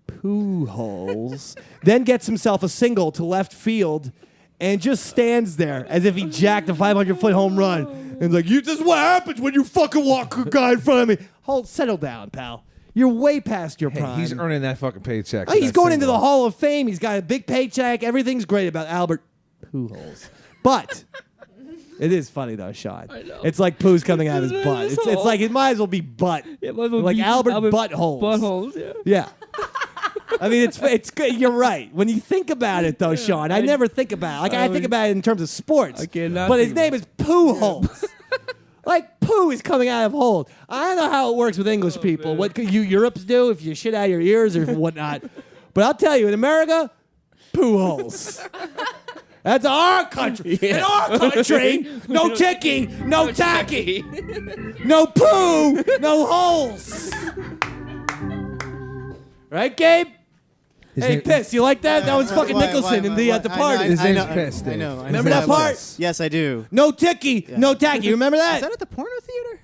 Pujols then gets himself a single to left field and just stands there as if he jacked a 500-foot home run. And like, this is what happens when you fucking walk a guy in front of me. Settle down, pal. You're way past your prime. He's earning that fucking paycheck. Oh, he's going into the Hall of Fame. He's got a big paycheck. Everything's great about Albert Pujols. But it is funny, though, Sean. I know. It's like poo's coming out of his butt. It's like it might as well be butt. It might as well like be Albert Buttholes. Buttholes, Yeah. I mean, it's good. You're right. When you think about it, though, Sean, I never think about it. Like, I think about it in terms of sports. But his name is Pujols. Like, poo is coming out of hold. I don't know how it works with English people. Man. What you Europes do if you shit out of your ears or whatnot. But I'll tell you, in America, poo holes. That's our country. Yeah. In our country, no ticky, no tacky. No poo, no holes. Right, Gabe? Hey, Piss, you like that? That was fucking Nicholson in The Departed. His name's Piss, Dave. I know. Remember that part? Yes, I do. No ticky, no tacky. You remember that? Is that at the porno theater?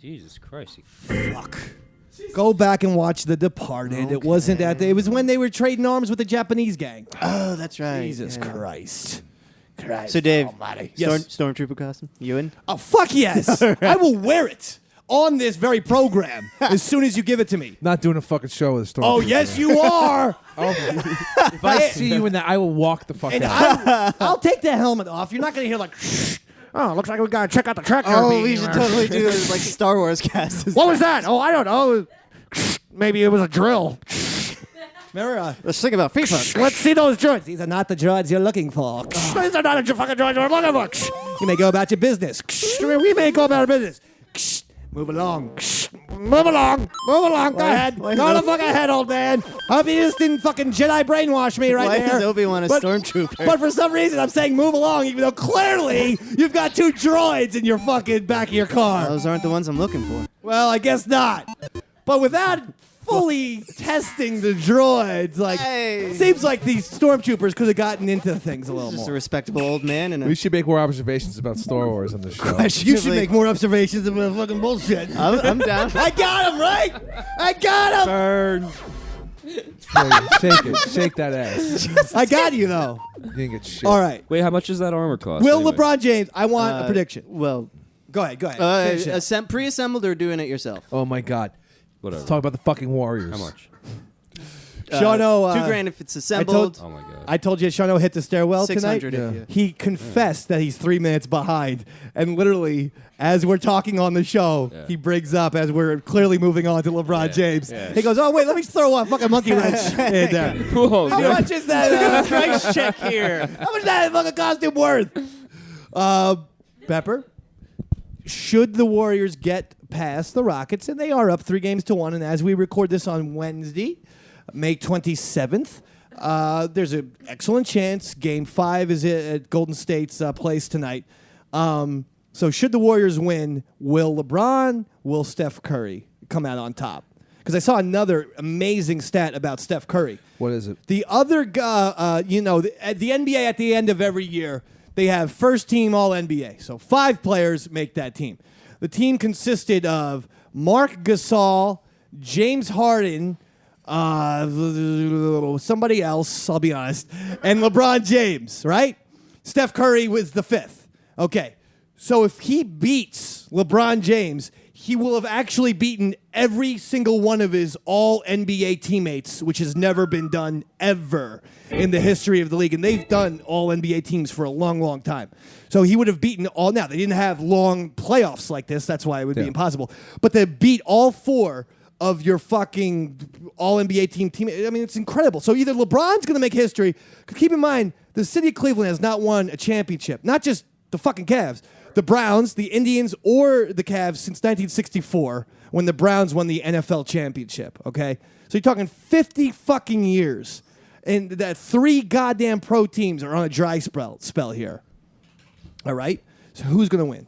Jesus Christ. Fuck. Go back and watch The Departed. Okay. It wasn't that. It was when they were trading arms with the Japanese gang. Oh, that's right. Jesus Christ. So, Dave, yes. Stormtrooper costume, you in? Oh, fuck yes. I will wear it on this very program as soon as you give it to me. Not doing a fucking show with a storm. Oh, yes, you are. If I see you in that, I will walk the fuck out. I'll take the helmet off. You're not going to hear like, oh, looks like we got to check out the tractor. Oh, we should totally do it like Star Wars cast. What was that? Oh, I don't know. Maybe it was a drill. Remember, let's think about FIFA. Let's see those droids. These are not the droids you're looking for. These are not the fucking droids you're looking for. You may go about your business. We may go about our business. Move along. Move along. Move along. Go ahead. Go the fuck ahead, old man. I hope you just didn't fucking Jedi brainwash me right there. Why is Obi-Wan a stormtrooper? But for some reason, I'm saying move along, even though clearly you've got 2 droids in your fucking back of your car. Those aren't the ones I'm looking for. Well, I guess not. But without fully testing the droids, like, seems like these stormtroopers could have gotten into things a little Just more. a respectable old man. And We should make more observations about Star Wars on the show. You should make more observations about fucking bullshit. I'm down. I got him, right? I got him. Burn. Shake it. Shake that ass. I got you, though. You didn't get shit. All right. Wait, how much does that armor cost? Will anyway? LeBron James, I want a prediction. Well, Go ahead. Finish it. Pre-assembled or doing it yourself? Oh, my God. Whatever. Let's talk about the fucking Warriors. How much? Shano, $2,000 if it's assembled. Oh my God. I told you Shano hit the stairwell tonight. 600 if you- He confessed that he's 3 minutes behind. And literally, as we're talking on the show, he brings up, as we're clearly moving on to LeBron James, he goes, oh, wait, let me throw a fucking monkey wrench in there. Cool. How much is that? Price check here. How much is that fucking costume worth? Pepper, should the Warriors get past the Rockets, and they are up 3-1, and as we record this on Wednesday, May 27th, there's an excellent chance Game 5 is at Golden State's place tonight. So should the Warriors win, will LeBron, will Steph Curry come out on top? because I saw another amazing stat about Steph Curry. What is it? The other guy, the NBA at the end of every year, they have first team All NBA. So 5 players make that team. The team consisted of Mark Gasol, James Harden, somebody else, I'll be honest, and LeBron James, right? Steph Curry was the 5th. Okay, so if he beats LeBron James, he will have actually beaten every single one of his All-NBA teammates, which has never been done ever in the history of the league. And they've done All-NBA teams for a long, long time. So he would have beaten all. Now, they didn't have long playoffs like this. That's why it would be impossible. But to beat all 4 of your fucking All-NBA team, I mean, it's incredible. So either LeBron's going to make history. Keep in mind, the city of Cleveland has not won a championship. Not just the fucking Cavs. The Browns, the Indians, or the Cavs since 1964 when the Browns won the NFL championship, okay? So you're talking 50 fucking years. And that 3 goddamn pro teams are on a dry spell here. All right? So who's going to win?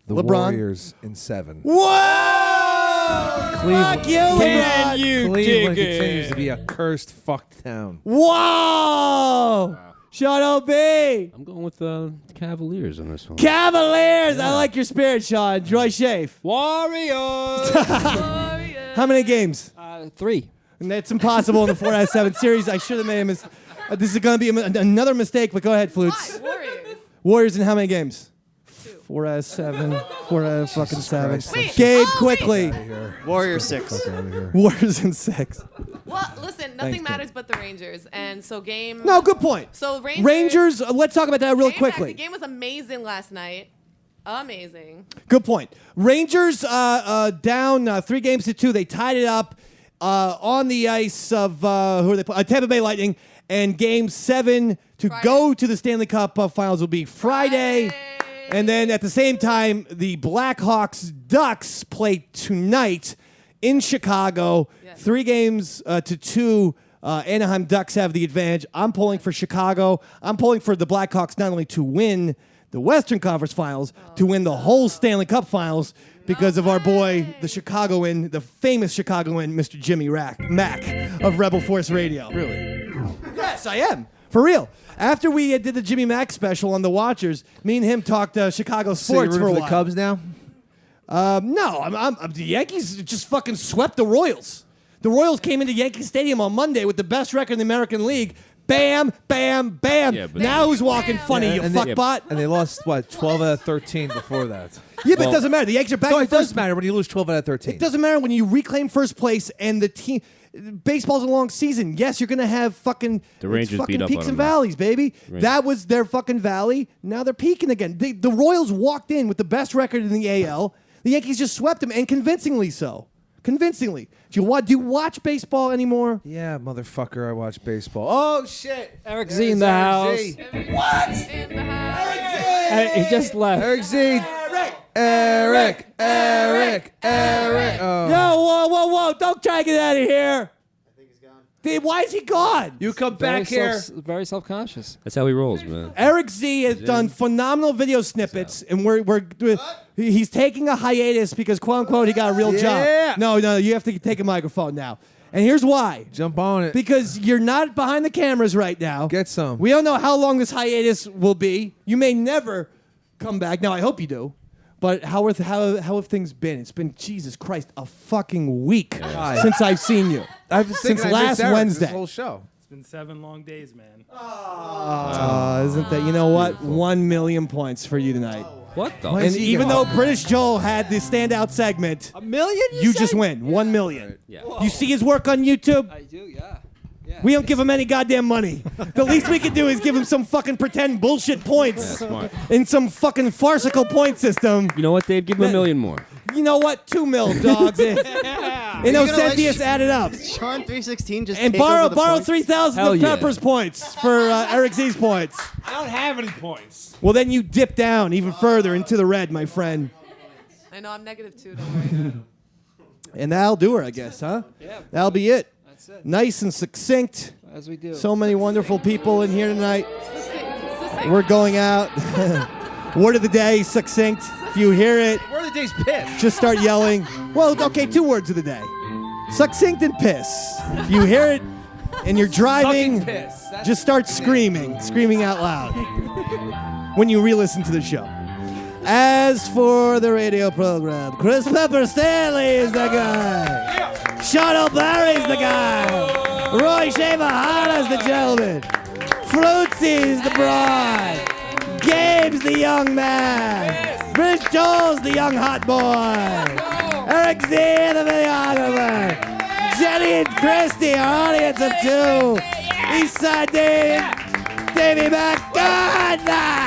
The LeBron? Warriors in 7. Whoa! Cleveland. Fuck you, LeBron! Cleveland continues to be a cursed fucked town. Whoa! Sean O.B. I'm going with the Cavaliers on this one. Cavaliers! I like your spirit, Sean. Joy Schaaf. Warriors. How many games? 3. And that's impossible in the 4 out of 7 series. I should have made a mistake. This is going to be another mistake, but go ahead, Flutes. Warriors. Warriors in how many games? 4 out of 7. 4 out of fucking 7. Gabe, quickly. Warriors 6. Warriors in 6. Well, listen, nothing matters but the Rangers. And so game... No, good point. So Rangers, let's talk about that real the quickly. game was amazing last night. Amazing. Good point. Rangers down 3 games to 2. They tied it up on the ice of who are they? Tampa Bay Lightning. And Game 7 to go to the Stanley Cup Finals will be Friday. And then at the same time, the Blackhawks Ducks play tonight in Chicago. Yes. 3 games to 2. Anaheim Ducks have the advantage. I'm pulling for Chicago. I'm pulling for the Blackhawks not only to win the Western Conference Finals, to win the whole Stanley Cup Finals because of our boy, the Chicagoan, the famous Chicagoan, Mr. Jimmy Mac of Rebel Force Radio. Really? Yes, I am. For real. After we did the Jimmy Mac special on The Watchers, me and him talked Chicago sports for a while. The Cubs now? No, I'm the Yankees just fucking swept the Royals. The Royals came into Yankee Stadium on Monday with the best record in the American League. Bam, bam, bam. Yeah, now who's walking funny, you fuckbot? And they lost, 12 out of 13 before that. Yeah, but it doesn't matter. The Yankees are back No, in it first. does matter when you lose 12 out of 13. It doesn't matter when you reclaim first place and the team. Baseball's a long season. Yes, you're going to have fucking, The Rangers fucking beat up peaks on and them. valleys, baby. That was their fucking valley. Now they're peaking again. The Royals walked in with the best record in the AL. The Yankees just swept them, and convincingly so. Convincingly. Do you watch baseball anymore? Yeah, motherfucker, I watch baseball. Oh, shit. Eric Z in the house. What? In the house. He just left. Eric Z. Eric. Oh. Yo, whoa. Don't try to get out of here. I think he's gone. Why is he gone? You come back here. Very self-conscious. That's how he rolls, man. Eric Z has done phenomenal video snippets, and he's taking a hiatus because, quote unquote, he got a real job. No, you have to take a microphone now. And here's why. Jump on it. Because you're not behind the cameras right now. Get some. We don't know how long this hiatus will be. You may never come back. Now, I hope you do. But how have things been? It's been, Jesus Christ, a fucking week since I've seen you. Since last Wednesday. This whole show. It's been 7 long days, man. Isn't that, you know what? 1 million points for you tonight. What the? And even though British Joel had the standout segment, $1 million? You just win. 1 million. Yeah. You see his work on YouTube? I do, yeah. We don't give him any goddamn money. The least we can do is give him some fucking pretend bullshit points Smart. in some fucking farcical point system. You know what, Dave? Give him $1 million more. You know what? 2 mil, dogs. Innocentius added up. Sean 316 just And take over the borrow points? 3,000 Hell of yeah. Pepper's points for Eric Z's points. I don't have any points. Well, then you dip down even further into the red, my friend. I know, I'm -2. Don't worry. And that'll do her, I guess, huh? Yeah. That'll be it. That's it. Nice and succinct. As we do. So many wonderful people in here tonight. Succinct. We're going out. Word of the day, succinct. If you hear it, Word of the day's piss. Just start yelling. Well, okay, 2 words of the day. Succinct and piss. If you hear it and you're driving, Sucking piss. That's just start screaming out loud when you re-listen to the show. As for the radio program, Chris Pepper Stanley is the guy. Sean O'Barry's the guy. Roy Shavahana's the gentleman. Fruitsy's the bride. Gabe's the young man. Rich Joel's the young hot boy. Eric Z, the videographer. Jenny and Christy, our audience of 2. Eastside Dave, Davey Mac. Good night.